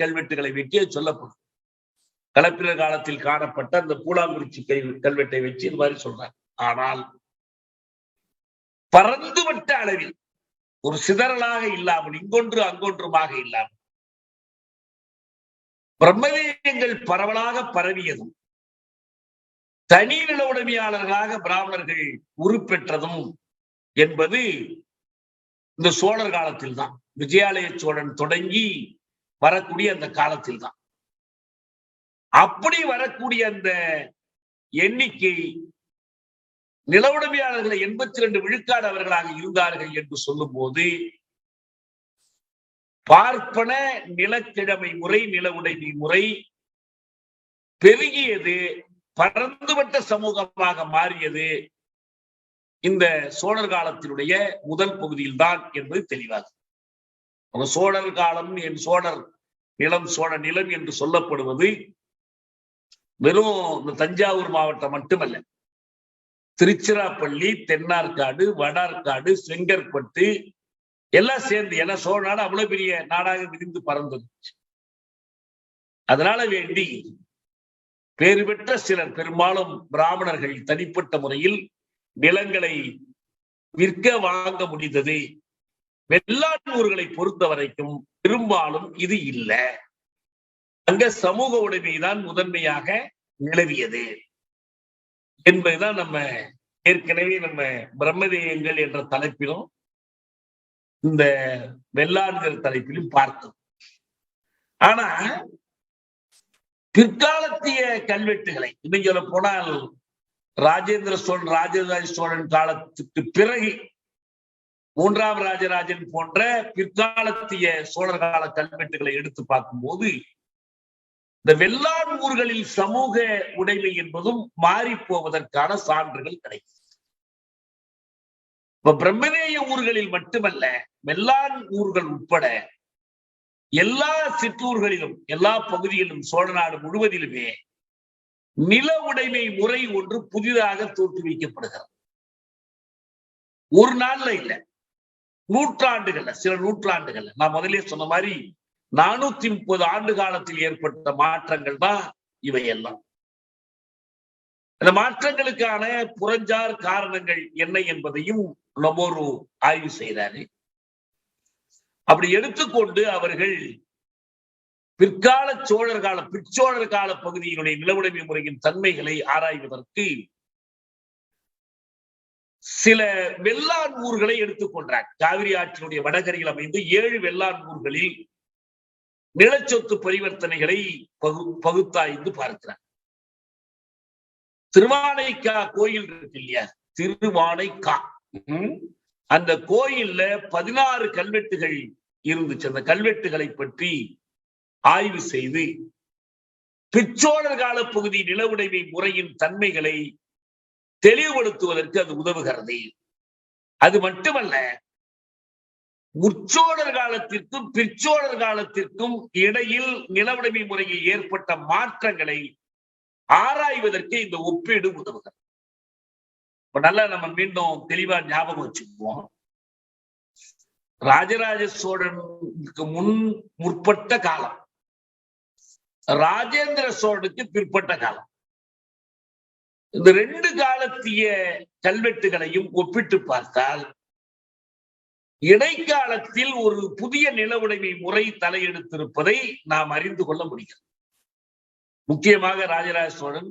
கல்வெட்டுகளை வைக்க சொல்லப்படும். களப்பிரர் காலத்தில் காணப்பட்ட அந்த பூலாங்குறிச்சி கல்வெட்டை வச்சு இது மாதிரி சொல்றாங்க. ஆனால் பரந்துபட்ட அளவில், ஒரு சிதறலாக இல்லாமல், இங்கொன்று அங்கொன்றுமாக இல்லாமல் பிரம்மதேயங்கள் பரவலாக பரவியதும், தனி நில உடைமையாளர்களாக பிராமணர்கள் உருப்பெற்றதும் என்பது இந்த சோழர் காலத்தில் தான். விஜயாலய சோழன் தொடங்கி வரக்கூடிய அந்த காலத்தில் தான். அப்படி வரக்கூடிய அந்த எண்ணிக்கை, நில உடைமையாளர்களை 82 விழுக்காடு அவர்களாக இருந்தார்கள் என்று சொல்லும் போது, பார்ப்பன நிலக்கிழமை முறை, நில உடைமை முறை பெருகியது, பரந்துபட்ட சமூகமாக மாறியது இந்த சோழர் காலத்தினுடைய முதல் பகுதியில் தான் என்பது தெளிவாகும். சோழர் காலம், சோழர் நிலம், சோழ நிலம் என்று சொல்லப்படுவது வெறும் இந்த தஞ்சாவூர் மாவட்டம் மட்டுமல்ல. திருச்சிராப்பள்ளி, தென்னார்காடு, வடார்காடு, செங்கற்பட்டு எல்லாம் சேர்ந்து, ஏன்னா சோழ நாடு அவ்வளவு பெரிய நாடாக விரிந்து பறந்தது. அதனால வேண்டி பேறு பெற்ற சிலர், பெரும்பாலும் பிராமணர்கள், தனிப்பட்ட முறையில் நிலங்களை விற்க வாங்க முடிந்தது. வெள்ளாட்டூர்களை பொறுத்த வரைக்கும் பெரும்பாலும் இது இல்லை. அங்க சமூக உடைமைதான் முதன்மையாக நிலவியது என்பதுதான் நம்ம ஏற்கனவே நம்ம பிரம்மதேயங்கள் என்ற தலைப்பிலும் இந்த வெள்ளாண்கிற தலைப்பிலும் பார்த்தோம். ஆனா பிற்காலத்திய கல்வெட்டுகளை இன்னும் சொல்ல போனால் ராஜேந்திர சோழன், ராஜராஜ சோழன் காலத்துக்கு பிறகு 3ஆம் ராஜராஜன் போன்ற பிற்காலத்திய சோழர் கால கல்வெட்டுகளை எடுத்து பார்க்கும்போது இந்த வெள்ளாண் ஊர்களில் சமூக உடைமை என்பதும் மாறி போவதற்கான சான்றுகள் கிடைக்கும். இப்ப பிரம்மதேய ஊர்களில் மட்டுமல்ல, வெள்ளாண் ஊர்கள் உட்பட எல்லா சிற்றூர்களிலும், எல்லா பகுதிகளிலும், சோழ நாடு முழுவதிலுமே நில உடைமை முறை ஒன்று புதிதாக தோற்றுவிக்கப்படுகிறது. ஒரு நாள்ல இல்லை, நூற்றாண்டுகள்ல, சில நூற்றாண்டுகள்ல, நான் முதலே சொன்ன மாதிரி 430 ஆண்டு காலத்தில் ஏற்பட்ட மாற்றங்கள் தான் இவையெல்லாம். அந்த மாற்றங்களுக்கான புறஞ்சார் காரணங்கள் என்ன என்பதையும் லொமோரு ஆய்வு செய்தாரு. அப்படி எடுத்துக்கொண்டு அவர்கள் பிற்கால பிற்சோழர் கால பகுதியினுடைய நிலவுடைமை முறையின் தன்மைகளை ஆராய்வதற்கு சில வெள்ளான் ஊர்களை எடுத்துக்கொண்டார். காவிரி ஆற்றினுடைய வடகரையில் அமைந்து 7 வெள்ளான் ஊர்களில் நிலச்சொத்து பரிவர்த்தனைகளை பகுத்தாய்ந்து பார்க்கிறார். திருவானைக்கா கோயில் இருக்கு இல்லையா, திருவானைக்கா, அந்த கோயில்ல 16 கல்வெட்டுகள் இருந்துச்சு. அந்த கல்வெட்டுகளை பற்றி ஆய்வு செய்து பிற்சோழர் கால பகுதி நிலவுடைமை முறையின் தன்மைகளை தெளிவுபடுத்துவதற்கு அது உதவுகிறது. அது மட்டுமல்ல, முற்சோழர் காலத்திற்கும் பிற்சோழர் காலத்திற்கும் இடையில் நிலவுடைமை முறையில் ஏற்பட்ட மாற்றங்களை ஆராய்வதற்கு இந்த ஒப்பீடு உதவுகிறது. நல்லா நம்ம மீண்டும் தெளிவா ஞாபகம் வச்சுக்குவோம். ராஜராஜ சோழனுக்கு முற்பட்ட காலம், ராஜேந்திர சோழனுக்கு பிற்பட்ட காலம், இந்த 2 காலத்திய கல்வெட்டுகளையும் ஒப்பிட்டு பார்த்தால் இடைக்காலத்தில் ஒரு புதிய நிலவுடைமை முறை தலையெடுத்திருப்பதை நாம் அறிந்து கொள்ள முடியும். முக்கியமாக ராஜராஜ சோழன்,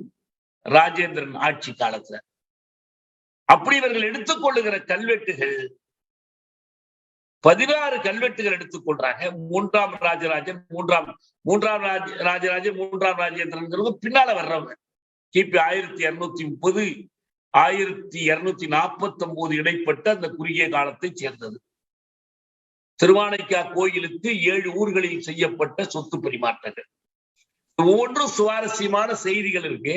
ராஜேந்திரன் ஆட்சி காலத்துல. அப்படி இவர்கள் எடுத்துக்கொள்ளுகிற கல்வெட்டுகள் 16 கல்வெட்டுகள் எடுத்துக்கொள்றாங்க. 3ஆம் ராஜராஜன், மூன்றாம் ராஜேந்திரன் பின்னால வர்றவங்க. கிபி 1230 1249 இடைப்பட்ட அந்த குறுகிய காலத்தை சேர்ந்தது. திருவானைக்கா கோயிலுக்கு 7 ஊர்களில் செய்யப்பட்ட சொத்து பரிமாற்றங்கள். ஒவ்வொன்றும் சுவாரஸ்யமான செய்திகள் இருக்கு.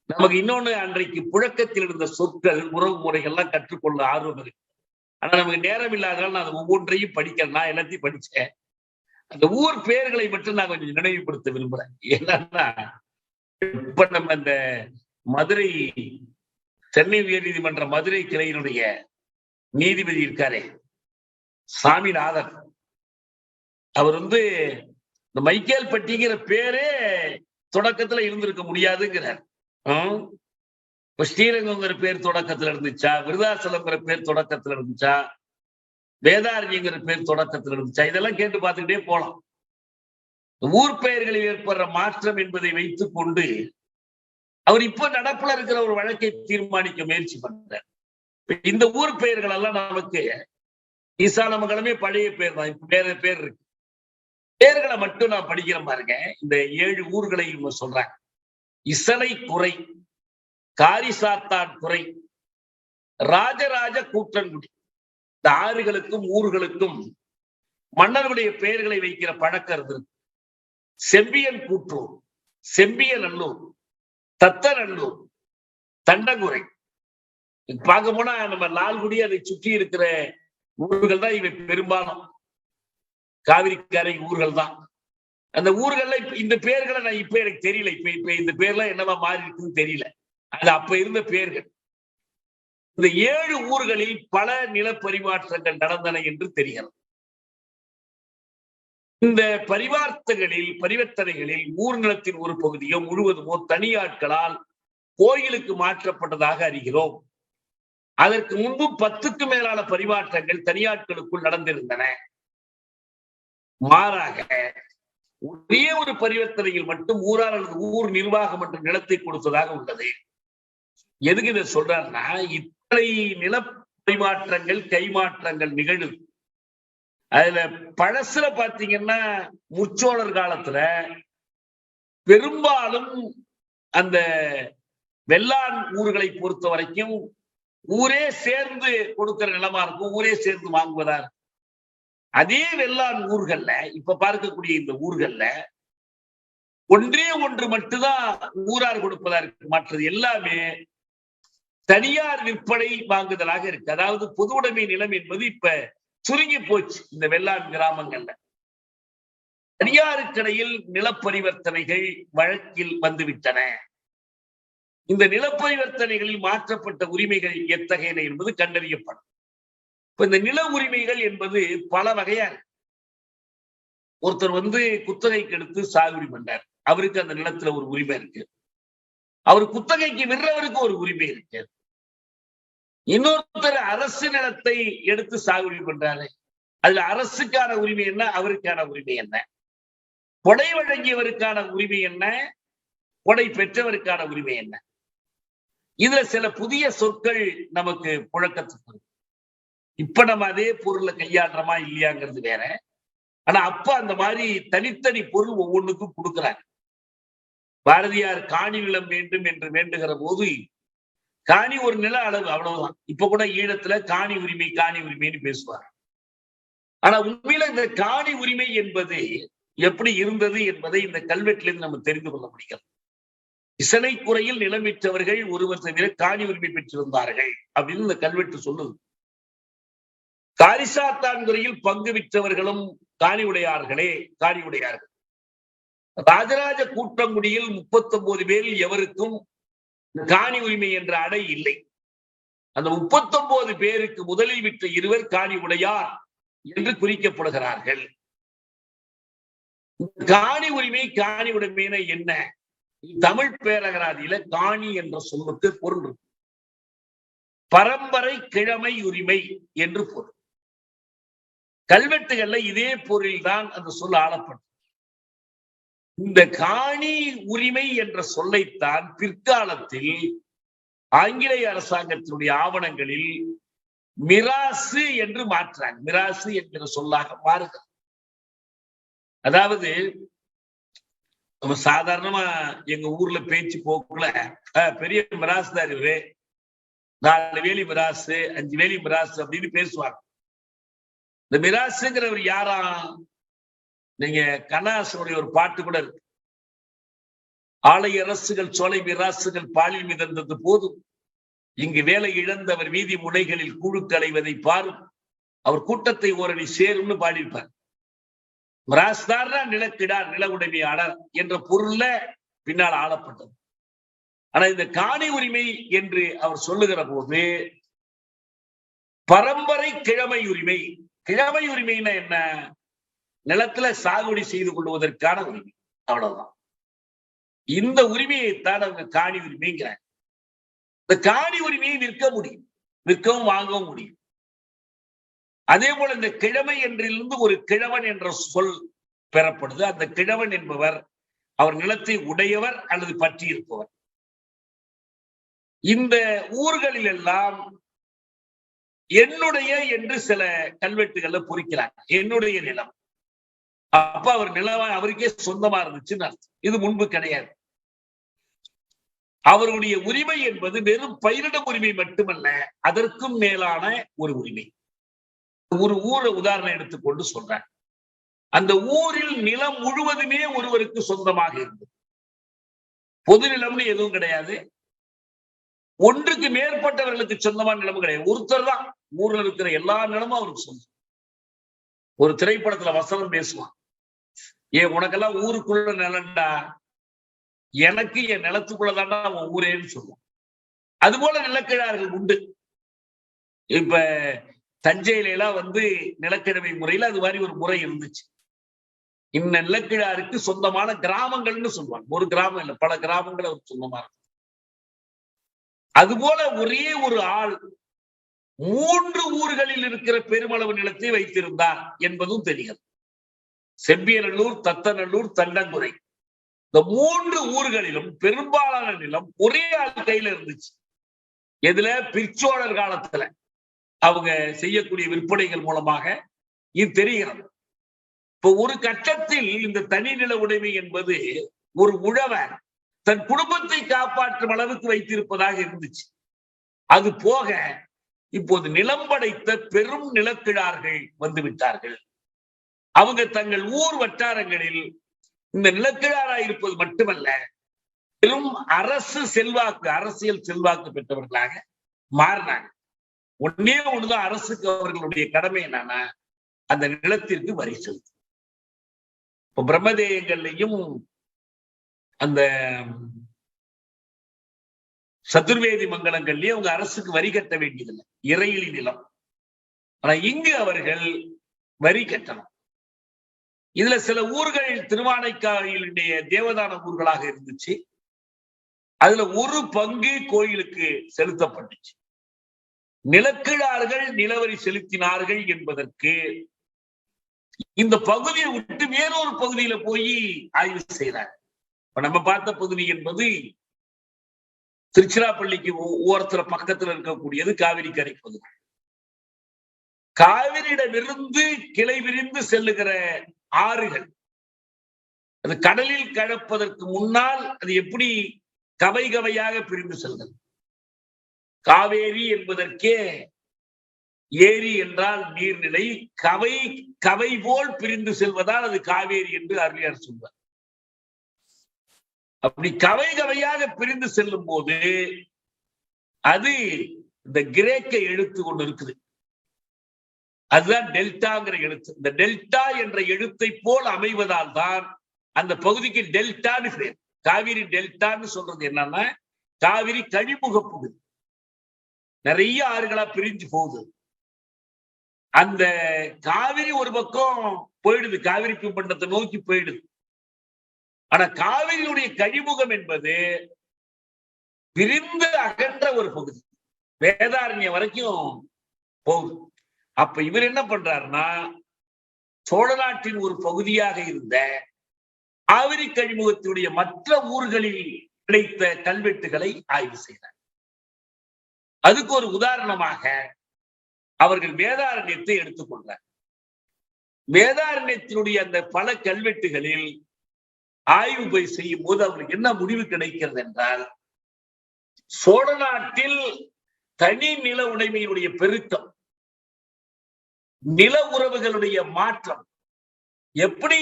நமக்கு இன்னொன்னு, அன்றைக்கு புழக்கத்தில் இருந்த சொற்கள், உறவு முறைகள்லாம் கற்றுக்கொள்ள ஆர்வம் இருக்கு. ஆனா நமக்கு நேரம் இல்லாதனால நான் அது ஒவ்வொன்றையும் படிக்கிறேன். நான் எல்லாத்தையும் படிச்சேன். அந்த ஊர் பெயர்களை மட்டும் நான் கொஞ்சம் நினைவுபடுத்த விரும்புறேன். என்னன்னா, இப்ப நம்ம இந்த மதுரை சென்னை உயர் நீதிமன்ற மதுரை கிளையினுடைய நீதிபதி இருக்காரே, சாமிநாதன், அவர் இந்த மைக்கேல் பட்டிங்கிற பேரே தொடக்கத்துல இருந்திருக்க முடியாதுங்கிறார். ஸ்ரீரங்கங்கிற பேர் தொடக்கத்துல இருந்துச்சா, விருதாசலம்ங்கிற பேர் தொடக்கத்துல இருந்துச்சா, வேதாரண்யங்கிற பேர் தொடக்கத்துல இருந்துச்சா, இதெல்லாம் கேட்டு பார்த்துக்கிட்டே போலாம். ஊர் பெயர்களில் ஏற்படுற மாற்றம் என்பதை வைத்துக் கொண்டு அவர் இப்ப நடப்புல இருக்கிற ஒரு வழக்கை தீர்மானிக்க முயற்சி பண்றார். இந்த ஊர் பெயர்கள் எல்லாம் நமக்கு ஈசானமங்கலமே பழைய பேர் தான், இப்ப வேற பேர் இருக்கு. பேர்களை மட்டும் நான் படிக்கிற பாருங்க. இந்த 7 ஊர்களை இவங்க சொல்றாங்க. இசலை குறை, காரிசாத்தான் குறை, ராஜராஜ கூற்றன்குடி. இந்த ஆறுகளுக்கும் ஊர்களுக்கும் மன்னர்களுடைய பெயர்களை வைக்கிற பழக்கம் இருந்திருக்கு. செம்பியன் கூற்றூர், செம்பியநல்லூர், தத்தநல்லூர், தண்டங்குறை. பார்க்க போனா நம்ம லால்குடி அதை சுற்றி இருக்கிற ஊர்கள் தான் இவை பெரும்பாலும் காவிரிக்கரை ஊர்கள் தான். அந்த ஊர்கள்ல இந்த பேர்களை நான் இப்ப எனக்கு தெரியல. இப்ப இந்த பேர்லாம் என்னவா மாறி இருக்குன்னு தெரியல. அது அப்ப இருந்த பேர்கள். இந்த 7 ஊர்களில் பல நில பரிமாற்றங்கள் நடந்தன என்று தெரிகிறது. இந்த பரிவர்த்தனைகளில் ஊர் நிலத்தின் ஒரு பகுதியோ முழுவதுமோ தனியாட்களால் கோயிலுக்கு மாற்றப்பட்டதாக அறிகிறோம். அதற்கு முன்பு 10க்கு மேலான பரிமாற்றங்கள் தனியாட்களுக்குள் நடந்திருந்தன. மாறாக ஒரே ஒரு பரிவர்த்தனையில் மட்டும் ஊரார் அல்லது ஊர் நிர்வாகம் மற்றும் நிலத்தை கொடுத்ததாக உள்ளது. எதுக்கு இதை சொல்றாருன்னா, இத்தனை நில பரிமாற்றங்கள் கைமாற்றங்கள் நிகழுது. அதுல பழசுல பாத்தீங்கன்னா முற்சோழர் காலத்துல பெரும்பாலும் அந்த வெள்ளான் ஊர்களை பொறுத்த வரைக்கும் ஊரே சேர்ந்து கொடுக்கிற நிலமா இருக்கும், ஊரே சேர்ந்து வாங்குவதா இருக்கும். அதே வெள்ளான் ஊர்கள்ல இப்ப பார்க்கக்கூடிய இந்த ஊர்கள்ல ஒன்றே ஒன்று மட்டும்தான் ஊரார் கொடுப்பதா இருக்கு. மற்றது எல்லாமே தனியார் விற்பனை வாங்குதலாக இருக்கு. அதாவது பொது உடைமை நிலம் என்பது இப்ப சுருங்கி போச்சு. இந்த வெள்ளான் கிராமங்கள்ல தனியாருக்கிடையில் நிலப்பரிவர்த்தனைகள் வழக்கில் வந்துவிட்டன. இந்த நிலப்பரிவர்த்தனைகளில் மாற்றப்பட்ட உரிமைகள் எத்தகையன என்பது கண்டறியப்படும். இப்ப இந்த நில உரிமைகள் என்பது பல வகையா இருக்கு. ஒருத்தர் குத்தகைக்கு எடுத்து சாகுபடி பண்றார், அவருக்கு அந்த நிலத்துல ஒரு உரிமை இருக்கு. அவர் குத்தகைக்கு விடுறவருக்கு ஒரு உரிமை இருக்கு. இன்னொருத்தர் அரசு நிலத்தை எடுத்து சாகுபடி பண்றாரு, அதுல அரசுக்கான உரிமை என்ன, அவருக்கான உரிமை என்ன, கொடை வழங்கியவருக்கான உரிமை என்ன, கொடை பெற்றவருக்கான உரிமை என்ன. இதுல சில புதிய சொற்கள் நமக்கு புழக்கத்துக்கு. இப்ப நம்ம அதே பொருளை கையாடுறோமா இல்லையாங்கிறது வேற. ஆனா அப்ப அந்த மாதிரி தனித்தனி பொருள் ஒவ்வொன்றுக்கும் கொடுக்கிறாங்க. பாரதியார் காணி நிலம் வேண்டும் என்று வேண்டுகிற போது காணி ஒரு நில அளவு, அவ்வளவுதான். இப்ப கூட ஈழத்துல காணி உரிமைன்னு பேசுவார். ஆனா உண்மையில இந்த காணி உரிமை என்பது எப்படி இருந்தது என்பதை இந்த கல்வெட்டிலிருந்து நம்ம தெரிந்து கொள்ள முடிகிறது. இசைக்குறையில் நிலம் பெற்றவர்கள் ஒருவர் தவிர காணி உரிமை பெற்றிருந்தார்கள் அப்படின்னு இந்த கல்வெட்டு சொல்லுது. காரிசாத்தான்குறையில் பங்கு விற்றவர்களும் காணி உடையார்கள். ராஜராஜ கூட்டங்குடியில் 39 பேரில் எவருக்கும் காணி உரிமை என்ற அடை இல்லை. அந்த 39 பேருக்கு முதலில் விற்ற 2 காணி உடையார் என்று குறிக்கப்படுகிறார்கள். காணி உடைமைனா என்ன? தமிழ் பேரகராதியில காணி என்ற சொல்லுக்கு பொருள் பரம்பரை கிழமை உரிமை என்று பொருள். கல்வெட்டுகள்ல இதே பொருள்தான் அந்த சொல் ஆளப்பட்டது. இந்த காணி உரிமை என்ற சொல்லைத்தான் பிற்காலத்தில் ஆங்கிலேய அரசாங்கத்தினுடைய ஆவணங்களில் மிராசு என்று மாற்றாங்க. மிராசு என்கிற சொல்லாக மாறுகிறது. அதாவது நம்ம சாதாரணமா எங்க ஊர்ல பேச்சு போக்குல பெரிய மிராசு தான் இருக்கு, 4 வேலி மிராசு, 5 வேலி மிராசு அப்படின்னு பேசுவாங்க. இந்த மிராசுங்கிறவர் யாரா? நீங்க கண்ணாசனுடைய ஒரு பாட்டு கூட இருக்கு. ஆலை அரசுகள் சோலை மிராசுகள் பாலில் மிதந்தது போதும், இங்கு வேலை இழந்தவர் வீதி முனைகளில் குழு களைவதை பாரும், அவர் கூட்டத்தை ஓரணி சேரும்னு பாடியிருப்பார். மிராஸ்தார் நிலக்கிடார் நில உடைமையாளர் என்ற பொருள்ல பின்னால் ஆளப்பட்டது. ஆனா இந்த காணி உரிமை என்று அவர் சொல்லுகிற போது பரம்பரை கிழமை உரிமைன்னா என்ன? நிலத்துல சாகுபடி செய்து கொள்வதற்கான உரிமை, அவ்வளவுதான். இந்த உரிமையைத்தான் அவங்க காணி உரிமைங்கிறாங்க. இந்த காணி உரிமையை விற்கவும் வாங்கவும் முடியும். அதே போல இந்த கிழமை என்றிலிருந்து ஒரு கிழவன் என்ற சொல் பெறப்படுது. அந்த கிழவன் என்பவர் அவர் நிலத்தை உடையவர் அல்லது பற்றி இருப்பவர். இந்த ஊர்களில் எல்லாம் என்னுடைய என்று சில கல்வெட்டுகள்ல பொறிக்கிறாங்க. என்னுடைய நிலம். அப்ப அவர் நிலம் அவருக்கே சொந்தமா இருந்துச்சுன்னு அர்த்தம். இது முன்பு கிடையாது. அவருடைய உரிமை என்பது வெறும் பயிரிடும் உரிமை மட்டுமல்ல, அதற்கும் மேலான ஒரு உரிமை. ஒரு ஊரை உதாரணம் எடுத்துக்கொண்டு சொல்றாங்க. அந்த ஊரில் நிலம் முழுவதுமே ஒருவருக்கு சொந்தமாக இருந்தது. பொது நிலம்னு எதுவும் கிடையாது. ஒன்றுக்கு மேற்பட்டவர்களுக்கு சொந்தமான நிலமும் கிடையாது. ஒருத்தர் தான் ஊர்ல இருக்கிற எல்லா நிலமும் அவருக்கு சொந்தம். ஒரு திரைப்படத்துல வசனம் பேசுவான், உனக்கெல்லாம் ஊருக்குள்ள நிலம்டா, எனக்கு என் நிலத்துக்குள்ளதாண்டா அவன் ஊரேன்னு சொல்லுவான். அதுபோல நிலக்கிழார்கள் உண்டு. இப்ப தஞ்சையில எல்லாம் நிலக்கிழமை முறையில அது மாதிரி ஒரு முறை இருந்துச்சு. இந்த நிலக்கிழாருக்கு சொந்தமான கிராமங்கள்னு சொல்லுவாங்க. ஒரு கிராமம் இல்லை, பல கிராமங்கள் அவருக்கு சொந்தமா இருக்கும். அதுபோல ஒரே ஒரு ஆள் 3 ஊர்களில் இருக்கிற பெருமளவு நிலத்தை வைத்திருந்தார் என்பதும் தெரிகிறது. செம்பியநல்லூர், தத்தநல்லூர், தண்டங்குறை, இந்த 3 ஊர்களிலும் பெரும்பாலான நிலம் ஒரே ஆள் கையில இருந்துச்சு. எதுல? பிற்சோழர் காலத்துல அவங்க செய்யக்கூடிய விற்பனைகள் மூலமாக இது தெரிகிறது. இப்ப ஒரு கட்டத்தில் இந்த தனி நில உடைமை என்பது ஒரு உழவர் தன் குடும்பத்தை காப்பாற்றும் அளவுக்கு வைத்திருப்பதாக இருந்துச்சு. அது போக இப்போது நிலம் படைத்த பெரும் நிலக்கிழார்கள் வந்துவிட்டார்கள். அவங்க தங்கள் ஊர் வட்டாரங்களில் இந்த நிலக்கிழாராக இருப்பது மட்டுமல்ல, பெரும் அரசியல் செல்வாக்கு பெற்றவர்களாக மாறினாங்க. ஒன்னே ஒண்ணுதான் அரசுக்கு அவர்களுடைய கடமை என்னன்னா, அந்த நிலத்திற்கு வரி செலுத்து. இப்ப பிரம்மதேயங்கள்லையும் அந்த சதுர்வேதி மங்கலங்கள்லயும் அவங்க அரசுக்கு வரி கட்ட வேண்டியதில்லை. இறையிலி நிலம், ஆனா இங்கு அவர்கள் வரி கட்டணும். இதுல சில ஊர்கள் திருவானைக்காவிலுடைய தேவதான ஊர்களாக இருந்துச்சு. அதுல ஒரு பங்கு கோயிலுக்கு செலுத்தப்பட்டுச்சு. நிலக்கிழார்கள் நிலவரி செலுத்தினார்கள் என்பதற்கு இந்த பகுதியை விட்டு வேறொரு பகுதியில போய் ஆய்வு செய்யறாங்க. இப்ப நம்ம பார்த்த பகுதி என்பது திருச்சிராப்பள்ளிக்கு ஓரத்துல பக்கத்துல இருக்கக்கூடியது காவிரி கரை பகுதி. காவிரியிடமிருந்து கிளை விரிந்து செல்லுகிற ஆறுகள் அது கடலில் கலப்பதற்கு முன்னால் அது எப்படி கவை கவையாக பிரிந்து செல்கிறது. காவேரி என்பதற்கே ஏரி என்றால் நீர்நிலை, கவை கவை போல் பிரிந்து செல்வதால் அது காவேரி என்று அருளியார் சொல்வார். அப்படி கவை கவையாக பிரிந்து செல்லும் போது அது இந்த கிரேக்க எழுத்து கொண்டு இருக்குது. அதுதான் டெல்டாங்கிற எழுத்து. இந்த டெல்டா என்ற எழுத்தை போல் அமைவதால் தான் அந்த பகுதிக்கு டெல்டான்னு பேர். காவிரி டெல்டான்னு சொல்றது என்னன்னா, காவிரி கழிமுக பகுதி, நிறைய ஆறுகளா பிரிஞ்சு போகுது. அந்த காவிரி ஒரு பக்கம் போயிடுது, காவிரி பூம்பண்டத்தை நோக்கி போயிடுது. ஆனா காவிரியுடைய கழிமுகம் என்பது பிரிந்து அகன்ற ஒரு பகுதி, வேதாரண்யம் வரைக்கும் போகுது. அப்ப இவர் என்ன பண்றாருன்னா, சோழ நாட்டின் ஒரு பகுதியாக இருந்த காவிரி கழிமுகத்தினுடைய மற்ற ஊர்களில் கிடைத்த கல்வெட்டுகளை ஆய்வு செய்தார். அதுக்கு ஒரு உதாரணமாக அவர்கள் வேதாரண்யத்தை எடுத்துக்கொண்டார். வேதாரண்யத்தினுடைய அந்த பல கல்வெட்டுகளில் ஆய்வு போய் செய்யும் போது அவர்களுக்கு என்ன முடிவு கிடைக்கிறது என்றால், சோழ நாட்டில் தனி நில உடைமையினுடைய பெருக்கம், நில உறவுகளுடைய மாற்றம் எப்படி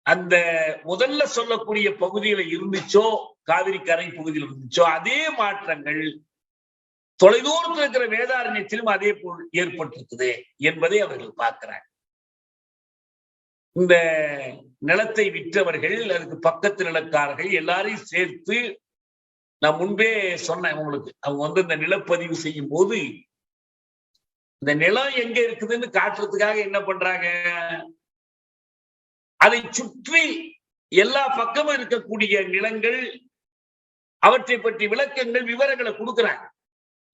அந்த முதல்ல சொல்லக்கூடிய பகுதியில இருந்துச்சோ, காவிரி கரை பகுதியில் இருந்துச்சோ, அதே மாற்றங்கள் தொலைதூரத்தில் இருக்கிற வேதாரண்யத்திலும் அதே போல் ஏற்பட்டிருக்குது என்பதை அவர்கள் பார்க்கிறாங்க. இந்த நிலத்தை விற்றவர்கள், அதுக்கு பக்கத்து நிலக்காரர்கள் எல்லாரையும் சேர்த்து, நான் முன்பே சொன்னேன் உங்களுக்கு, அவங்க இந்த நிலப்பதிவு செய்யும் போது இந்த நிலம் எங்க இருக்குதுன்னு காட்டுறதுக்காக என்ன பண்றாங்க, அதை சுற்றி எல்லா பக்கமும் இருக்கக்கூடிய நிலங்கள், அவற்றை பற்றி விளக்கங்கள், விவரங்களை கொடுக்குறாங்க.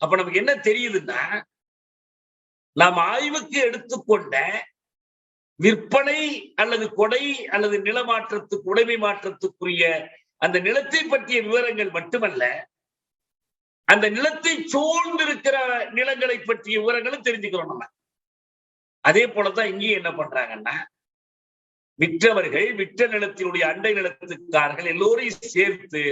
அப்ப நமக்கு என்ன தெரியுதுன்னா, நாம் ஆய்வுக்கு எடுத்துக்கொண்ட விற்பனை அல்லது கொடை அல்லது நிலமாற்றத்துக்கு உடைமை மாற்றத்துக்குரிய அந்த நிலத்தை பற்றிய விவரங்கள் மட்டுமல்ல, அந்த நிலத்தை சூழ்ந்திருக்கிற நிலங்களை பற்றிய விவரங்களும் தெரிஞ்சுக்கிறோம் நம்ம. அதே போலதான் இங்கேயும் என்ன பண்றாங்கன்னா, விற்றவர்கள், விற்ற நிலத்தினுடைய அண்டை நிலத்துக்காரர்கள் எல்லோரையும் சேர்த்து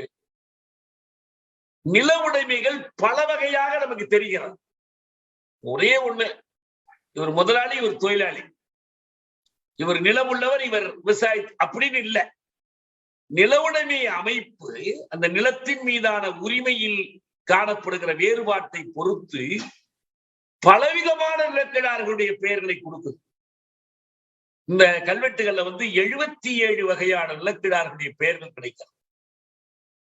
நில உடைமைகள் பல வகையாக நமக்கு தெரிகிறது. ஒரே ஒண்ணு, இவர் முதலாளி, இவர் தொழிலாளி, இவர் நிலம் உள்ளவர், இவர் விவசாயி அப்படின்னு இல்ல. நில உடைமை அமைப்பு அந்த நிலத்தின் மீதான உரிமையில் காணப்படுகிற வேறுபாட்டை பொறுத்து பலவிதமான நிலக்கிழார்களுடைய பெயர்களை கொடுக்குது. இந்த கல்வெட்டுகள்ல 77 வகையான நிலக்கிழார்களுடைய பெயர்கள் கிடைக்கிறது.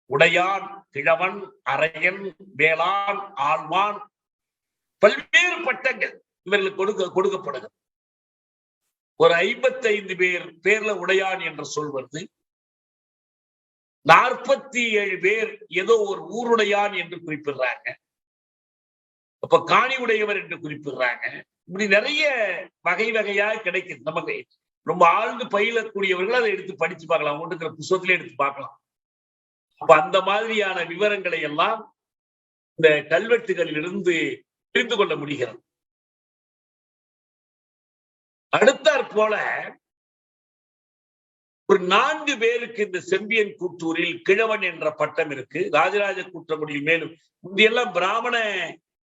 உடையான், கிழவன், அரையன், வேளான், ஆழ்வான், பல்வேறு பட்டங்கள் இவர்களுக்கு கொடுக்கப்படுகிறது. ஒரு 55 பேர்ல உடையான் என்று சொல்வது, 47 பேர் ஏதோ ஒரு ஊருடையான் என்று குறிப்பிடுறாங்க. அப்ப காணி உடையவர் என்று குறிப்பிடுறாங்க. இப்படி நிறைய வகை வகையாக கிடைக்குது. நமக்கு ரொம்ப ஆழ்ந்து பயிலக்கூடியவர்கள் அதை எடுத்து படிச்சு பார்க்கலாம், ஒன்றுக்கிற புத்தகத்திலே எடுத்து பார்க்கலாம். அப்ப அந்த மாதிரியான விவரங்களை எல்லாம் இந்த கல்வெட்டுகளில் இருந்து தெரிந்து கொள்ள முடிகிறது. அடுத்தாற் போல ஒரு 4 பேருக்கு இந்த செம்பியன் கூற்றூரில் கிழவன் என்ற பட்டம் இருக்கு. ராஜராஜ கூற்றமுடியில் மேலும் முந்தையெல்லாம் பிராமண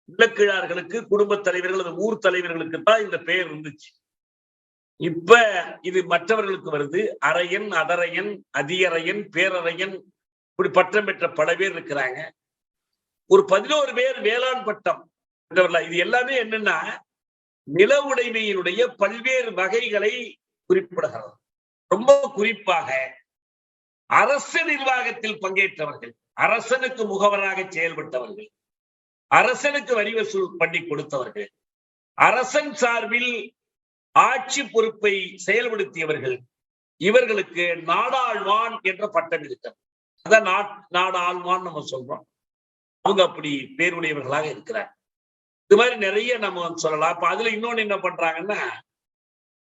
நிலக்கிழார்களுக்கு, குடும்ப தலைவர்கள், ஊர் தலைவர்களுக்கு தான் இந்த பெயர் இருந்துச்சு. இப்ப இது மற்றவர்களுக்கு வருது. அரையன், அதரையன், அதியரையன், பேரரையன், இப்படி பட்டம் பெற்ற பல பேர் இருக்கிறாங்க. ஒரு 11 பேர் வேளாண் பட்டம். இது எல்லாமே என்னன்னா, நில உடைமையினுடைய பல்வேறு வகைகளை குறிப்பிடுகிறது. ரொம்ப குறிப்பாக அரசு நிர்வாகத்தில் பங்கேற்றவர்கள், அரசனுக்கு முகவராக செயல்பட்டவர்கள், அரசனுக்கு வரி வசூல் பண்ணி கொடுத்தவர்கள், அரசன் சார்பில் ஆட்சி பொறுப்பை செயல்படுத்தியவர்கள், இவர்களுக்கு நாடாழ்வான் என்ற பட்டம் இருக்கிறது. அதான் நாடாழ்வான் நம்ம சொல்றோம். அவங்க அப்படி பேருடையவர்களாக இருக்கிறார். இது மாதிரி நிறைய நம்ம சொல்லலாம். அப்ப அதுல இன்னொன்னு என்ன பண்றாங்கன்னா,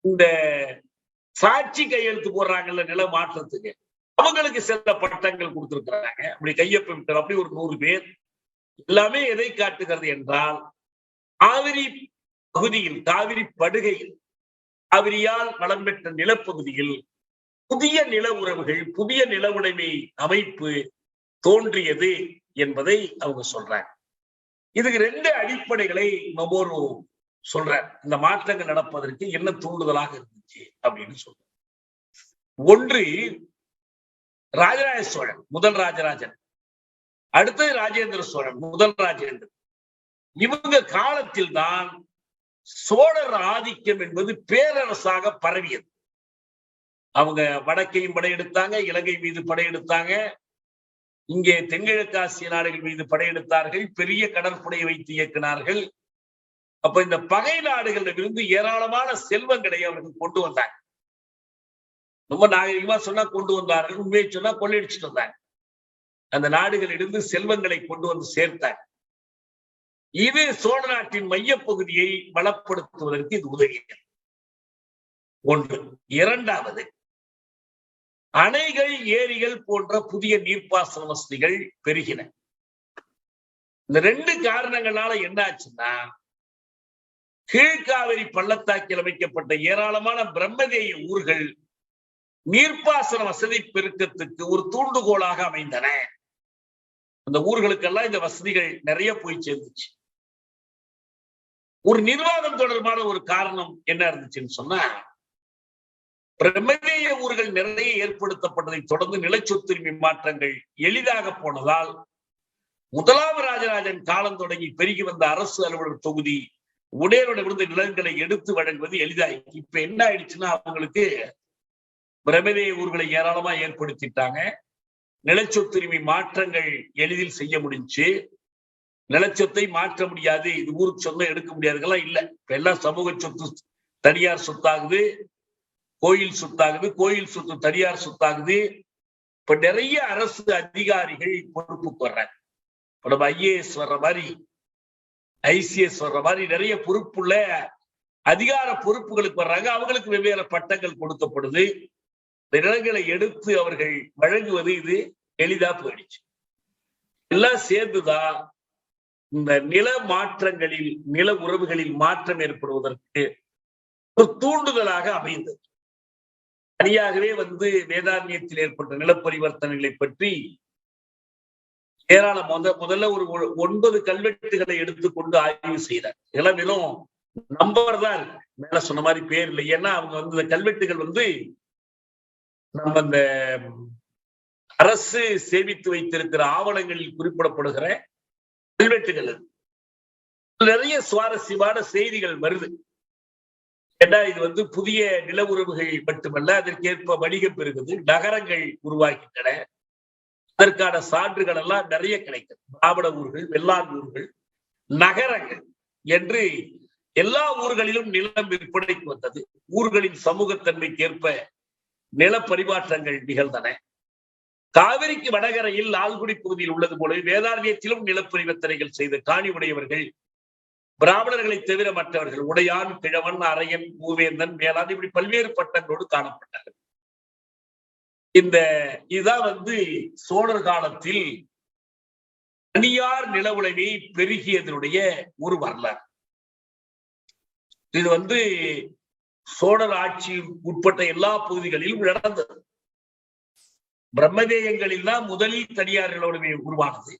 இந்த சாட்சி கையெழுத்து போடுறாங்கல்ல நில மாற்றத்துக்கு, அவங்களுக்கு சில பட்டங்கள் கொடுத்திருக்கிறாங்க. அப்படி கையொப்பமிட்டது அப்படி ஒரு 100 பேர். எல்லாமே எதை காட்டுகிறது என்றால், காவிரி பகுதியில், காவிரி படுகையில், காவிரியால் வளம் பெற்ற நிலப்பகுதியில் புதிய நில உறவுகள், புதிய நில உடைமை அமைப்பு தோன்றியது என்பதை அவங்க சொல்றாங்க. இதுக்கு 2 அடிப்படைகளை மொபோரோ சொல்றார். இந்த மாற்றங்கள் நடப்பதற்கு என்ன தூண்டுதலாக இருந்துச்சு அப்படின்னு சொல்ற. ஒன்று, ராஜராஜ சோழன், முதல் ராஜராஜன், அடுத்தது ராஜேந்திர சோழன், முதல் ராஜேந்திரன். இவங்க காலத்தில் தான் சோழர் ஆதிக்கம் என்பது பேரரசாக பரவியது. அவங்க வடக்கையும் படையெடுத்தாங்க, இலங்கை மீது படையெடுத்தாங்க, இங்கே தென்கிழக்கு ஆசிய நாடுகள் மீது படையெடுத்தார்கள், பெரிய கடற்படையை வைத்து இயக்கினார்கள். அப்ப இந்த பகை நாடுகளிலிருந்து ஏராளமான செல்வங்களை அவர்கள் கொண்டு வந்தாங்க. ரொம்ப நாகரிகமா சொன்னா கொண்டு வந்தார்கள், உண்மையை சொன்னா கொள்ளையடிச்சுட்டு வந்தாங்க. அந்த நாடுகளிலிருந்து செல்வங்களை கொண்டு வந்து சேர்த்தாங்க. இது சோழ நாட்டின் மையப்பகுதியை பலப்படுத்துவதற்கு இது உதவியது. ஒன்று. இரண்டாவது, அணைகள், ஏரிகள் போன்ற புதிய நீர்ப்பாசன வசதிகள் பெருகின. இந்த 2 காரணங்களால என்ன ஆச்சுன்னா, கீழ்காவிரி பள்ளத்தாக்கில் அமைக்கப்பட்ட ஏராளமான பிரம்மதேய ஊர்கள் நீர்ப்பாசன வசதி பெருக்கத்துக்கு ஒரு தூண்டுகோலாக அமைந்தன. அந்த ஊர்களுக்கெல்லாம் இந்த வசதிகள் நிறைய போய் சேர்ந்துச்சு. ஒரு நிர்வாகம் தொடர்பான ஒரு காரணம் என்ன இருந்துச்சுன்னு சொன்னா, பிரம்மதேய ஊர்கள் நிறைய ஏற்படுத்தப்பட்டதை தொடர்ந்து நிலச்சொத்துரிமை மாற்றங்கள் எளிதாக போனதால், முதலாம் ராஜராஜன் காலம் தொடங்கி பெருகி வந்த அரசு அலுவலர் தொகுதி உடையவரிடமிருந்து நிலங்களை எடுத்து வழங்குவது எளிதாயிடுச்சு. இப்ப என்ன ஆயிடுச்சுன்னா, அவங்களுக்கு பிரம்மதேய ஊர்களை ஏராளமா ஏற்படுத்திட்டாங்க. நிலச்சொத்துரிமை மாற்றங்கள் எளிதில் செய்ய முடிஞ்சு. நிலச்சொத்தை மாற்ற முடியாது, இது ஊருக்கு சொந்தம் எடுக்க முடியாதுலாம் இல்ல. இப்ப எல்லாம் சமூக சொத்து தனியார் சொத்தாகுது, கோயில் சொத்தாகுது, கோயில் சொத்து தனியார் சொத்தாகுது. இப்ப நிறைய அரசு அதிகாரிகள் பொறுப்புக்கு வர்றாங்க. இப்ப நம்ம ஐஏஎஸ் வர்ற மாதிரி, ஐசிஎஸ் வர்ற மாதிரி நிறைய பொறுப்புள்ள அதிகார பொறுப்புகளுக்கு வர்றாங்க. அவங்களுக்கு வெவ்வேறு பட்டங்கள் கொடுக்கப்படுது. நிலங்களை எடுத்து அவர்கள் வழங்குவது இது எளிதா போயிடுச்சு. எல்லாம் சேர்ந்துதான் இந்த நில மாற்றங்களில், நில உறவுகளில் மாற்றம் ஏற்படுவதற்கு ஒரு தூண்டுதலாக அமைந்தது. தனியாகவே வேதாரண்யத்தில் ஏற்பட்ட நிலப்பரிவர்த்தனைகளை பற்றி ஏராளம் முதல்ல ஒரு 9 கல்வெட்டுகளை எடுத்துக்கொண்டு ஆய்வு செய்தார். இதெல்லாம் வெறும் நம்பர் தான் இருக்கு, மேல சொன்ன மாதிரி பேர் இல்லை. ஏன்னா அவங்க இந்த கல்வெட்டுகள் நம்ம இந்த அரசு சேமித்து வைத்திருக்கிற ஆவணங்களில் குறிப்பிடப்படுகிற கல்வெட்டுகள். நிறைய சுவாரஸ்யமான செய்திகள் வருது. ஏன்னா இது புதிய நில உறவுகள் மட்டுமல்ல, அதற்கேற்ப வணிகம் பெருகுது, நகரங்கள் உருவாகின்றன. அதற்கான சான்றுகள் எல்லாம் நிறைய கிடைக்கும். பிராமண ஊர்கள், வெள்ளாண் ஊர்கள், நகரங்கள் என்று எல்லா ஊர்களிலும் நிலம் விற்பனைக்கு வந்தது. ஊர்களின் சமூகத்தன்மைக்கேற்ப நில பரிமாற்றங்கள் நிகழ்ந்தன. காவிரிக்கு வடகரையில் லால்குடி பகுதியில் உள்ளது போல வேதாரண்யத்திலும் நிலப்பரிவர்த்தனைகள் செய்த காணி உடையவர்கள் பிராமணர்களை தவிர மற்றவர்கள் உடையான், கிழவன், அரையன், மூவேந்தன், மேலான் இப்படி பல்வேறு பட்டங்களோடு காணப்பட்டார்கள். இதுதான் சோழர் காலத்தில் தனியார் நில உடைமை பெருகியதனுடைய ஒரு வரலாறு. இது சோழர் ஆட்சி உட்பட்ட எல்லா பகுதிகளிலும் நடந்தது. பிரம்மதேயங்களில் தான் முதலில் தனியார் நில உடைமை உருவானது.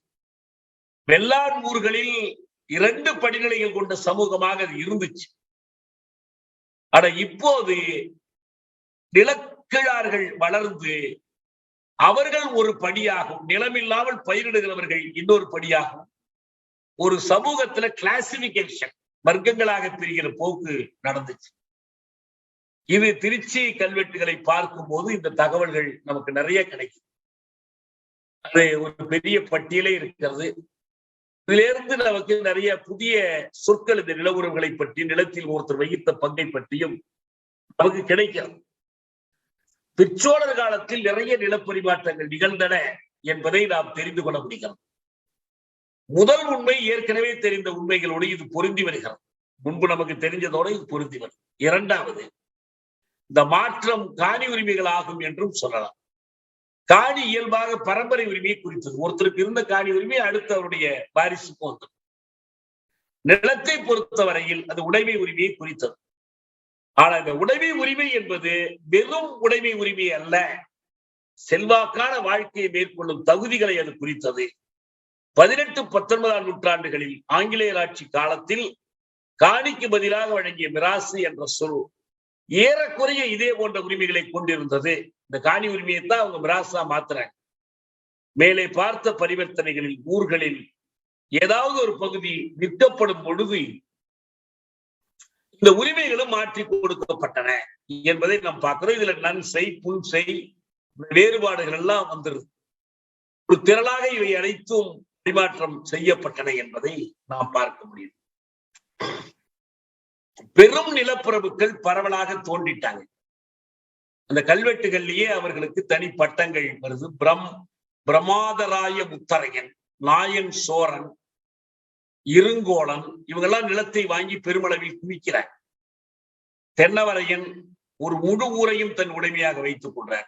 வெள்ளாண் ஊர்களில் 2 படிநிலைகள் கொண்ட சமூகமாக அது இருந்துச்சு. ஆனா இப்போது நிலக்கிழார்கள் வளர்ந்து அவர்கள் ஒரு படியாகும், நிலமில்லாமல் பயிரிடுகிறவர்கள் இன்னொரு படியாகும். ஒரு சமூகத்துல கிளாசிபிகேஷன், வர்க்கங்களாக பிரிகிற போக்கு நடந்துச்சு. இது திருச்சி கல்வெட்டுகளை பார்க்கும் போது இந்த தகவல்கள் நமக்கு நிறைய கிடைக்கும். அது ஒரு பெரிய பட்டியலே இருக்கிறது. இதிலிருந்து நமக்கு நிறைய புதிய சொற்கள் இந்த நில உறவுகளை பற்றி, நிலத்தில் ஒருத்தர் வகித்த பங்கை பற்றியும் நமக்கு கிடைக்கிறது. பிற்சோழர் காலத்தில் நிறைய நிலப்பரிமாற்றங்கள் நிகழ்ந்தன என்பதை நாம் தெரிந்து கொள்ள முடிகிறது. முதல் உண்மை ஏற்கனவே தெரிந்த உண்மைகளோடு இது பொருந்தி வருகிறது. முன்பு நமக்கு தெரிஞ்சதோடு இது பொருந்தி வரும். இரண்டாவது, இந்த மாற்றம் காணி உரிமைகள் ஆகும் என்றும் சொல்லலாம். காணி இயல்பாக பரம்பரை உரிமையை குறித்தது. ஒருத்தருக்கு இருந்த காணி உரிமை அடுத்து அவருடைய வாரிசுக்கு வந்தது. நிலத்தை பொறுத்தவரையில் அது உடைமை உரிமையை குறித்தது. ஆனால் இந்த உடைமை உரிமை என்பது வெறும் உடைமை உரிமை அல்ல, செல்வாக்கான வாழ்க்கையை மேற்கொள்ளும் தகுதிகளை அது குறித்தது. 18, 19ஆம் நூற்றாண்டுகளில் ஆங்கிலேயர் ஆட்சி காலத்தில் காணிக்கு பதிலாக வழங்கிய மிராசு என்ற சொல் ஏறக்குறைய இதே போன்ற உரிமைகளை கொண்டிருந்தது. இந்த காணி உரிமையை தான் அவங்க மிராசா மாத்துறாங்க. மேலே பார்த்த பரிவர்த்தனைகளில் ஊர்களில் ஏதாவது ஒரு பகுதி விற்கப்படும் பொழுது இந்த உரிமைகளும் மாற்றி கொடுக்கப்பட்டன என்பதை நாம் பார்க்கிறோம். இதுல நன்செய், புன்செய் வேறுபாடுகள் எல்லாம் வந்துருது. ஒரு திரளாக இவை அனைத்தும் பரிமாற்றம் செய்யப்பட்டன என்பதை நாம் பார்க்க முடியும். பெரும் நிலப்பரப்புகள் பரவலாக தோன்றிட்டாங்க. அந்த கல்வெட்டுகள்லயே அவர்களுக்கு தனி பட்டங்கள் வருது. பிரமாதராய முத்தரையன், நாயன் சோரன், இருங்கோளன் இவங்கெல்லாம் நிலத்தை வாங்கி பெருமளவில் குவிக்கிறார். தென்னவரையன் ஒரு முழு ஊரையும் தன் உடைமையாக வைத்துக் கொள்றார்.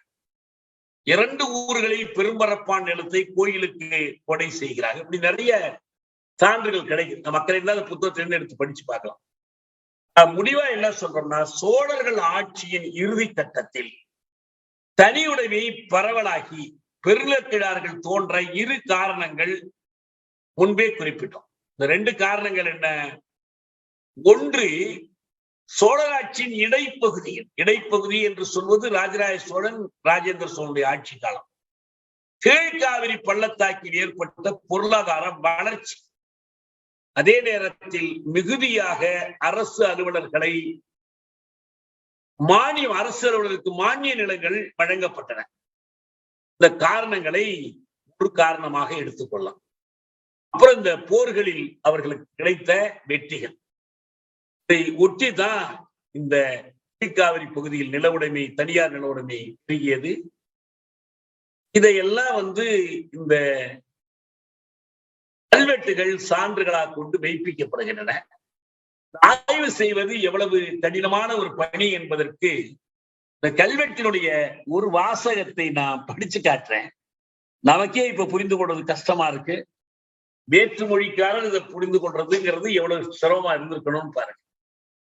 2 ஊர்களில் பெரும்பரப்பான் நிலத்தை கோயிலுக்கு கொடை செய்கிறார்கள். இப்படி நிறைய சான்றுகள் கிடைக்கும். மக்கள் இல்லாத புத்தகத்திலிருந்து எடுத்து படிச்சு பார்க்கலாம். முடிவா என்ன சொல்றோம்னா, சோழர்கள் ஆட்சியின் இறுதி கட்டத்தில் தனியுடைமை பரவலாகி பெருநிலக்கிழார்கள் தோன்ற 2 காரணங்கள் முன்பே குறிப்பிட்டோம். இந்த 2 காரணங்கள் என்ன? ஒன்று, சோழராட்சியின் இடைப்பகுதி என்று சொல்வது ராஜராஜ சோழன், ராஜேந்திர சோழனுடைய ஆட்சி காலம். கீழ்காவிரி பள்ளத்தாக்கில் ஏற்பட்ட பொருளாதார வளர்ச்சி, அதே நேரத்தில் மிகுதியாக அரசு அலுவலர்களை அரசு அலுவலருக்கு மானிய நிலங்கள் வழங்கப்பட்டன. இந்த காரணங்களை ஒரு காரணமாக எடுத்துக்கொள்ளலாம். அப்புறம் இந்த போர்களில் அவர்களுக்கு கிடைத்த வெற்றிகள், இதை ஒட்டிதான் இந்த கீழ்காவிரி பகுதியில் நில உடைமை, தனியார் நில உடைமை பெருகியது. இதையெல்லாம் இந்த கல்வெட்டுகள் சான்றுகளாக கொண்டு மெய்ப்பிக்கப்படுகின்றன. ஆய்வு செய்வது எவ்வளவு கடினமான ஒரு பணி என்பதற்கு இந்த கல்வெட்டினுடைய ஒரு வாசகத்தை நான் படிச்சு காட்டுறேன். நமக்கே இப்ப புரிந்து கொள்றது கஷ்டமா இருக்கு. வேற்று மொழிக்காரன் இதை புரிந்து கொள்றதுங்கிறது எவ்வளவு சிரமமா இருந்திருக்கணும்னு பாருங்க.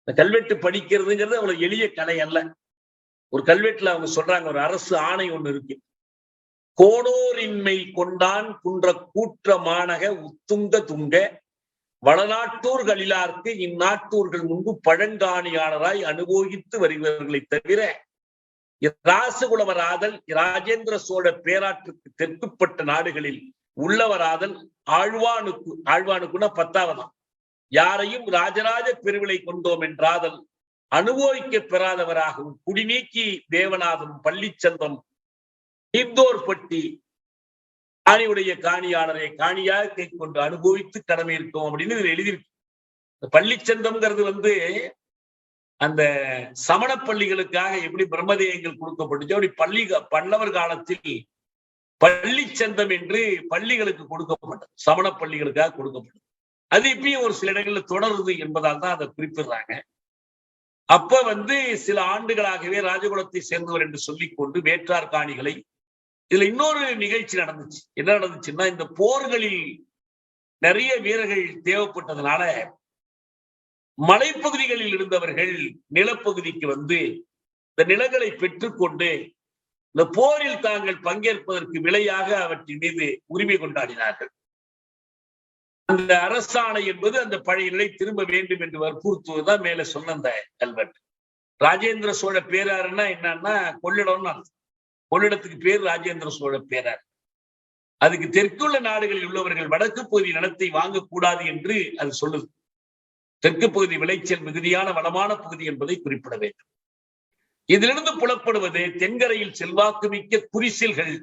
இந்த கல்வெட்டு படிக்கிறதுங்கிறது அவ்வளவு எளிய கலை அல்ல. ஒரு கல்வெட்டுல அவங்க சொல்றாங்க, ஒரு அரசு ஆணை ஒண்ணு இருக்கு. கோடோரின்மை கொண்டான் குன்ற கூற்ற மாநக உத்துங்க துங்க வளநாட்டூர்களிலார்க்கு இந்நாட்டூர்கள் முன்பு பழங்காணியாளராய் அனுபவித்து வருகிறவர்களை தவிர இராசகுலவராதல் ராஜேந்திர சோழ பேராற்றுக்கு தெற்குப்பட்ட நாடுகளில் உள்ளவராதல் ஆழ்வானுக்குன்னா 10ஆவதாம் யாரையும் ராஜராஜ பெருவிலை கொண்டோம் என்றாதல் அனுபவிக்க பெறாதவராகவும் குடிநீக்கி தேவநாதம் பள்ளிச்சந்தம் நீந்தோர்பட்டி காணியுடைய காணியாளரை காணியாக கை கொண்டு அனுபவித்து கடமை இருக்கும் அப்படின்னு இதுல எழுதியிருக்கு. பள்ளிச்சந்தம்ங்கிறது அந்த சமண பள்ளிகளுக்காக எப்படி பிரம்மதேயங்கள் கொடுக்கப்பட்டுச்சோ அப்படி பல்லவர் காலத்தில் பள்ளிச்சந்தம் என்று பள்ளிகளுக்கு கொடுக்கப்பட்டது, சமண பள்ளிகளுக்காக கொடுக்கப்பட்டது. அது இப்பயும் ஒரு சில இடங்கள்ல தொடருது என்பதால் தான் அதை குறிப்பிடுறாங்க. அப்ப சில ஆண்டுகளாகவே ராஜகுலத்தை சேர்ந்தவர் என்று சொல்லிக்கொண்டு வேற்றார் காணிகளை, இதுல இன்னொரு நிகழ்ச்சி நடந்துச்சு. என்ன நடந்துச்சுன்னா, இந்த போர்களில் நிறைய வீரர்கள் தேவைப்பட்டதுனால மலைப்பகுதிகளில் இருந்தவர்கள் நிலப்பகுதிக்கு இந்த நிலங்களை பெற்றுக்கொண்டு இந்த போரில் தாங்கள் பங்கேற்பதற்கு விலையாக அவற்றின் மீது உரிமை கொண்டாடினார்கள். அந்த அரசாணை என்பது அந்த பழைய நிலை திரும்ப வேண்டும் என்று வற்புறுத்துவதுதான் மேல சொன்ன அந்த கல்வெட்டு. ராஜேந்திர சோழ பேராருன்னா என்னன்னா கொள்ளிடம்னு அர்த்தம். கொள்ளிடத்துக்கு பேர் ராஜேந்திர சோழ பேரார். அதுக்கு தெற்குள்ள நாடுகளில் உள்ளவர்கள் வடக்கு பகுதி நிலத்தை வாங்கக்கூடாது என்று அது சொல்லுது. தெற்கு பகுதி விளைச்சல் மிகுதியான வளமான பகுதி என்பதை குறிப்பிட வேண்டும். இதிலிருந்து புலப்படுவது தென்கரையில் செல்வாக்கு மிக்க குறிசில்கள்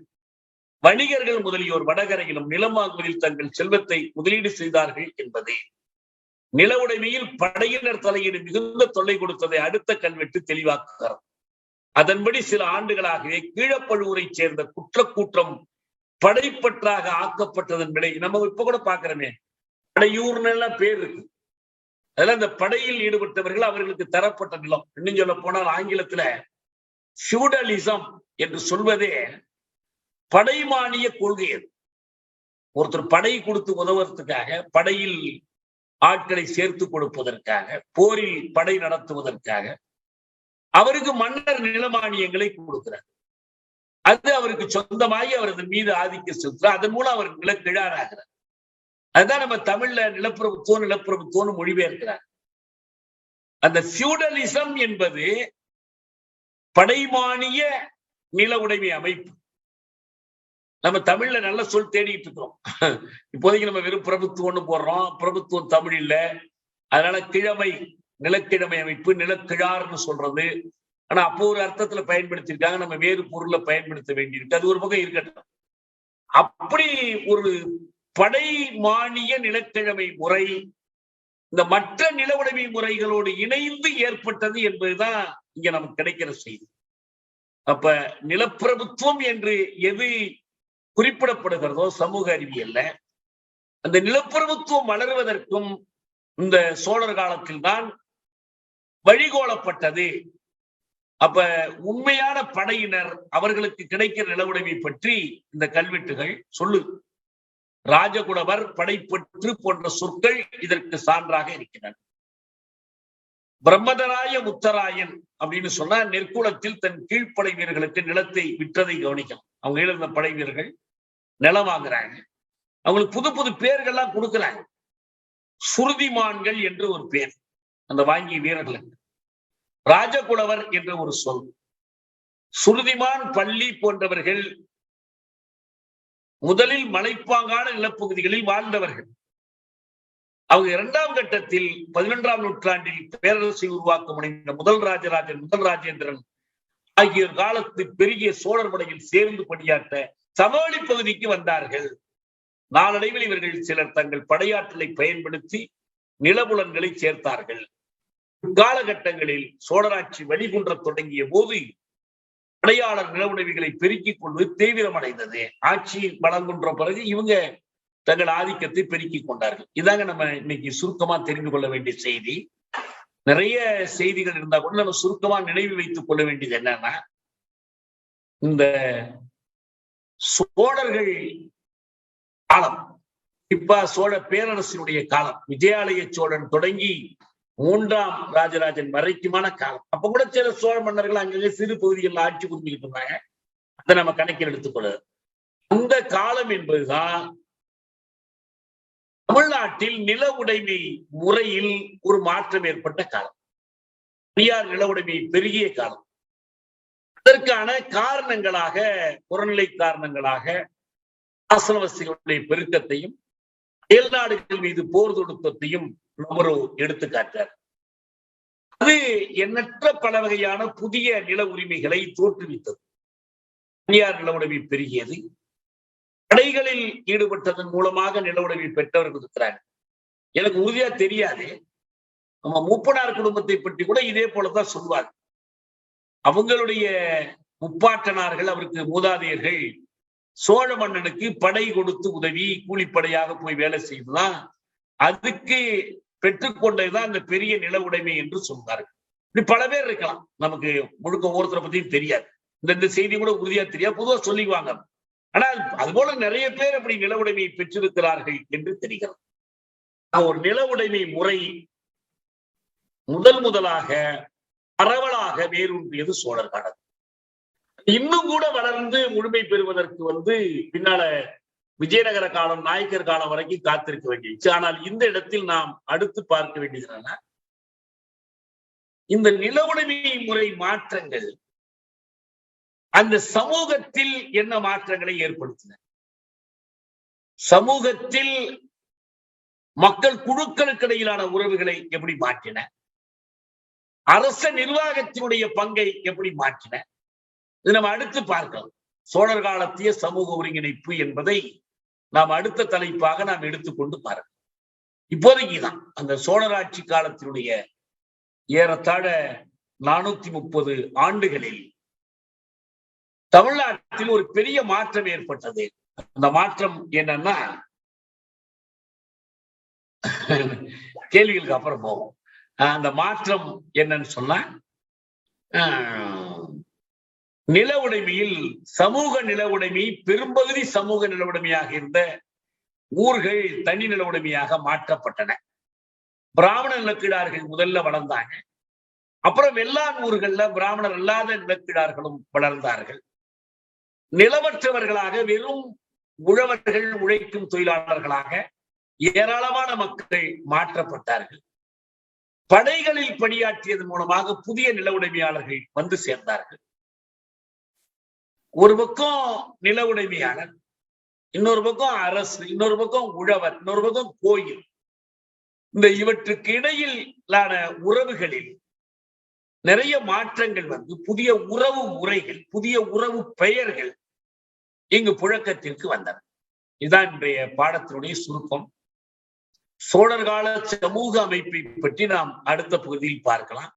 வணிகர்கள் முதலியோர் வடகரையிலும் நிலம் வாங்குவதில் தங்கள் செல்வத்தை முதலீடு செய்தார்கள் என்பது. நில உடைமையில் படையினர் தலையீடு மிகுந்த தொல்லை கொடுத்ததை அடுத்த கல்வெட்டு தெளிவாக்குகிறது. அதன்படி சில ஆண்டுகளாகவே கீழப்பழுவூரை சேர்ந்த குற்றக்கூற்றம் படைப்பற்றாக ஆக்கப்பட்டதன் விலை நம்ம இப்ப கூட பாக்குறோமே, படையூர்னு எல்லாம் பேர் இருக்கு. அதெல்லாம் இந்த படையில் ஈடுபட்டவர்கள் அவர்களுக்கு தரப்பட்ட நிலம். இன்னும் சொல்ல போனால் ஆங்கிலத்துல ஃபியூடலிசம் என்று சொல்வதே படைமானிய கொள்கை. அது ஒருத்தர் படை கொடுத்து உதவுறதுக்காக, படையில் ஆட்களை சேர்த்து கொடுப்பதற்காக, போரில் படை நடத்துவதற்காக அவருக்கு மன்னர் நிலமானியங்களை கொடுக்கிறார். அது அவருக்கு சொந்தமாகி அவரது மீது ஆதிக்க செலுத்துறார். அதன் மூலம் அவர் நிலக்கிழாராகிறார். அதுதான் நம்ம தமிழ்ல நிலப்பிரபுத்துவம் மொழிபெயர்க்கிறார். அந்த ஃபியூடலிசம் என்பது படைமானிய நில உடைமை அமைப்பு. நம்ம தமிழ்ல நல்ல சொல் தேடிட்டு இருக்கிறோம். இப்போதைக்கு நம்ம வெறும் பிரபுத்துவம்னு போடுறோம். பிரபுத்துவம் தமிழ் இல்ல. அதனால கிழமை, நிலக்கிழமை அமைப்பு, நிலக்கிழார்னு சொல்றது. ஆனா அப்போ ஒரு அர்த்தத்துல பயன்படுத்தியிருக்காங்க, நம்ம வேறு பொருளை பயன்படுத்த வேண்டியிருக்கு. அது ஒரு பக்கம் இருக்கட்டும். அப்படி ஒரு படை மானிய நிலக்கிழமை முறை இந்த மற்ற நில உடைமை முறைகளோடு இணைந்து ஏற்பட்டது என்பதுதான் இங்க நமக்கு கிடைக்கிற செய்தி. அப்ப நிலப்பிரபுத்துவம் என்று எது குறிப்பிடப்படுகிறதோ சமூக அறிவியல்ல, அந்த நிலப்பிரபுத்துவம் வளருவதற்கும் இந்த சோழர் காலத்தில் தான் வழிகோலப்பட்டது. அப்ப உண்மையான படையினர் அவர்களுக்கு கிடைக்கிற நில உடைமை பற்றி இந்த கல்வெட்டுகள் சொல்லு. ராஜகுடவர், படைப்பற்று போன்ற சொற்கள் இதற்கு சான்றாக இருக்கின்றன. பிரம்மதராய முத்தராயன் அப்படின்னு சொன்னா நெற்குளத்தில் தன் கீழ்ப்படை வீரர்களுக்கு நிலத்தை விற்றதை கவனிக்கலாம். அவங்க இருந்த படை வீரர்கள் நிலம் வாங்குறாங்க. அவங்களுக்கு புது புது பேர்கள்லாம் கொடுக்குறாங்க. சுருதிமான்கள் என்று ஒரு பேர் அந்த வாங்கிய வீரர்களுக்கு. ராஜகுலவர் என்ற ஒரு சொல். சுருதிமான், பள்ளி போன்றவர்கள் முதலில் மலைப்பாங்கான நிலப்பகுதிகளில் வாழ்ந்தவர்கள். அவங்க இரண்டாம் கட்டத்தில் 11ஆம் நூற்றாண்டில் பேரரசை உருவாக்க முனைந்த முதல் ராஜராஜன், முதல் ராஜேந்திரன் ஆகியோர் காலத்தில் பெருகிய சோழர் படையில் சேர்ந்து பணியாற்ற சமவெளி பகுதிக்கு வந்தார்கள். நாளடைவில் இவர்கள் சிலர் தங்கள் படையாற்றலை பயன்படுத்தி நிலபுலன்களை சேர்த்தார்கள். காலகட்டங்களில் சோழராட்சி வழிகுன்ற தொடங்கிய போது படையாளர் நில உடைமைகளை பெருக்கிக் கொள்வது தீவிரமடைந்தது. ஆட்சி வளங்குன்ற பிறகு இவங்க தங்கள் ஆதிக்கத்தை பெருக்கிக் கொண்டார்கள். இதாங்க நம்ம இன்னைக்கு சுருக்கமா தெரிந்து கொள்ள வேண்டிய செய்தி. நிறைய செய்திகள் இருந்தா கூட நம்ம சுருக்கமா நினைவு வைத்துக் கொள்ள வேண்டியது என்னன்னா, இந்த சோழர்கள் காலம், இப்ப சோழ பேரரசினுடைய காலம், விஜயாலய சோழன் தொடங்கி 3ஆம் ராஜராஜன் வரைக்குமான காலம். அப்ப கூட சில சோழ மன்னர்கள் அங்கே சிறு பகுதிகளில் ஆட்சி புரிஞ்சுக்கிட்டு இருந்தாங்க. அதை நம்ம கணக்கில் எடுத்துக்கொள்ளுது. அந்த காலம் என்பதுதான் தமிழ்நாட்டில் நில உடைமை முறையில் ஒரு மாற்றம் ஏற்பட்ட காலம். தனியார் நில உடைமை பெருகிய காலம். அதற்கான காரணங்களாக, புறநிலை காரணங்களாக ஆசனவசிகளுடைய பெருக்கத்தையும் அயல் நாடுகள் மீது போர் தொடுத்தத்தையும் நம்மரோ எடுத்துக்காட்டார். அது எண்ணற்ற பல வகையான புதிய நில உரிமைகளை தோற்றுவித்தது. தனியார் நில உடைமை பெருகியது. படைகளில் ஈடுபட்டதன் மூலமாக நில உடைமை பெற்றவர்கள் இருக்கிறாங்க. எனக்கு உறுதியா தெரியாது. நம்ம மூப்பனார் குடும்பத்தை பற்றி கூட இதே போலதான் சொல்வார். அவங்களுடைய முப்பாட்டனார்கள், அவருக்கு மூதாதையர்கள் சோழ மன்னனுக்கு படை கொடுத்து உதவி, கூலிப்படையாக போய் வேலை செய்துதான் அதுக்கு பெற்றுக்கொண்டதுதான் அந்த பெரிய நில உடைமை என்று சொல்வார்கள். இப்படி பல பேர் இருக்கலாம். நமக்கு முழுக்க ஒவ்வொருத்தரை பத்தியும் தெரியாது. இந்த செய்தி கூட உறுதியா தெரியாது, பொதுவா சொல்லிக்குவாங்க. ஆனால் அதுபோல நிறைய பேர் அப்படி நில உடைமையை பெற்றிருக்கிறார்கள் என்று தெரிகிறது. ஒரு நில உடைமை முறை முதலாக பரவலாக வேரூன்றியது சோழர் காலம். இன்னும் கூட வளர்ந்து முழுமை பெறுவதற்கு பின்னால விஜயநகர காலம், நாயக்கர் காலம் வரைக்கும் காத்திருக்க வேண்டியது. ஆனால் இந்த இடத்தில் நாம் அடுத்து பார்க்க வேண்டியது என்னன்னா, இந்த நில உடைமை முறை மாற்றங்கள் அந்த சமூகத்தில் என்ன மாற்றங்களை ஏற்படுத்தின, சமூகத்தில் மக்கள் குழுக்களுக்கு இடையிலான உறவுகளை எப்படி மாற்றின, அரச நிர்வாகத்தினுடைய பங்கை எப்படி மாற்றின, இது நம்ம அடுத்து பார்க்கலாம். சோழர் காலத்திய சமூக ஒருங்கிணைப்பு என்பதை நாம் அடுத்த தலைப்பாக நாம் எடுத்துக்கொண்டு பாருங்கள். இப்போதைக்குதான் அந்த சோழர் ஆட்சி காலத்தினுடைய ஏறத்தாழ 430 ஆண்டுகளில் தமிழ்நாட்டில் ஒரு பெரிய மாற்றம் ஏற்பட்டது. அந்த மாற்றம் என்னன்னா, கேள்விகளுக்கு அப்புறம் போவோம். அந்த மாற்றம் என்னன்னு சொன்னா, நில உடைமையில் சமூக நில உடைமை பெரும்பகுதி சமூக நில உடைமையாக இருந்த ஊர்கள் தனி நில உடைமையாக மாற்றப்பட்டன. பிராமண நிலக்கிழார்கள் முதல்ல வளர்ந்தாங்க. அப்புறம் வெள்ளான் ஊர்கள்ல பிராமணர் அல்லாத நிலக்கிழார்களும் வளர்ந்தார்கள். நிலவற்றவர்களாக வெறும் உழவர்கள், உழைக்கும் தொழிலாளர்களாக ஏராளமான மக்கள் மாற்றப்பட்டார்கள். படைகளில் பணியாற்றியதன் மூலமாக புதிய நில உடைமையாளர்கள் வந்து சேர்ந்தார்கள். ஒரு பக்கம் நில உடைமையாளர், இன்னொரு பக்கம் அரசு, இன்னொரு பக்கம் உழவர், இன்னொரு பக்கம் கோயில். இவற்றுக்கு இடையிலான உறவுகளில் நிறைய மாற்றங்கள் வந்து புதிய உறவு முறைகள், புதிய உறவு பெயர்கள் இங்கு புழக்கத்திற்கு வந்தன. இதுதான் இன்றைய பாடத்தினுடைய சுருக்கம். சோழர் கால சமூக அமைப்பை பற்றி நாம் அடுத்த பகுதியில் பார்க்கலாம்.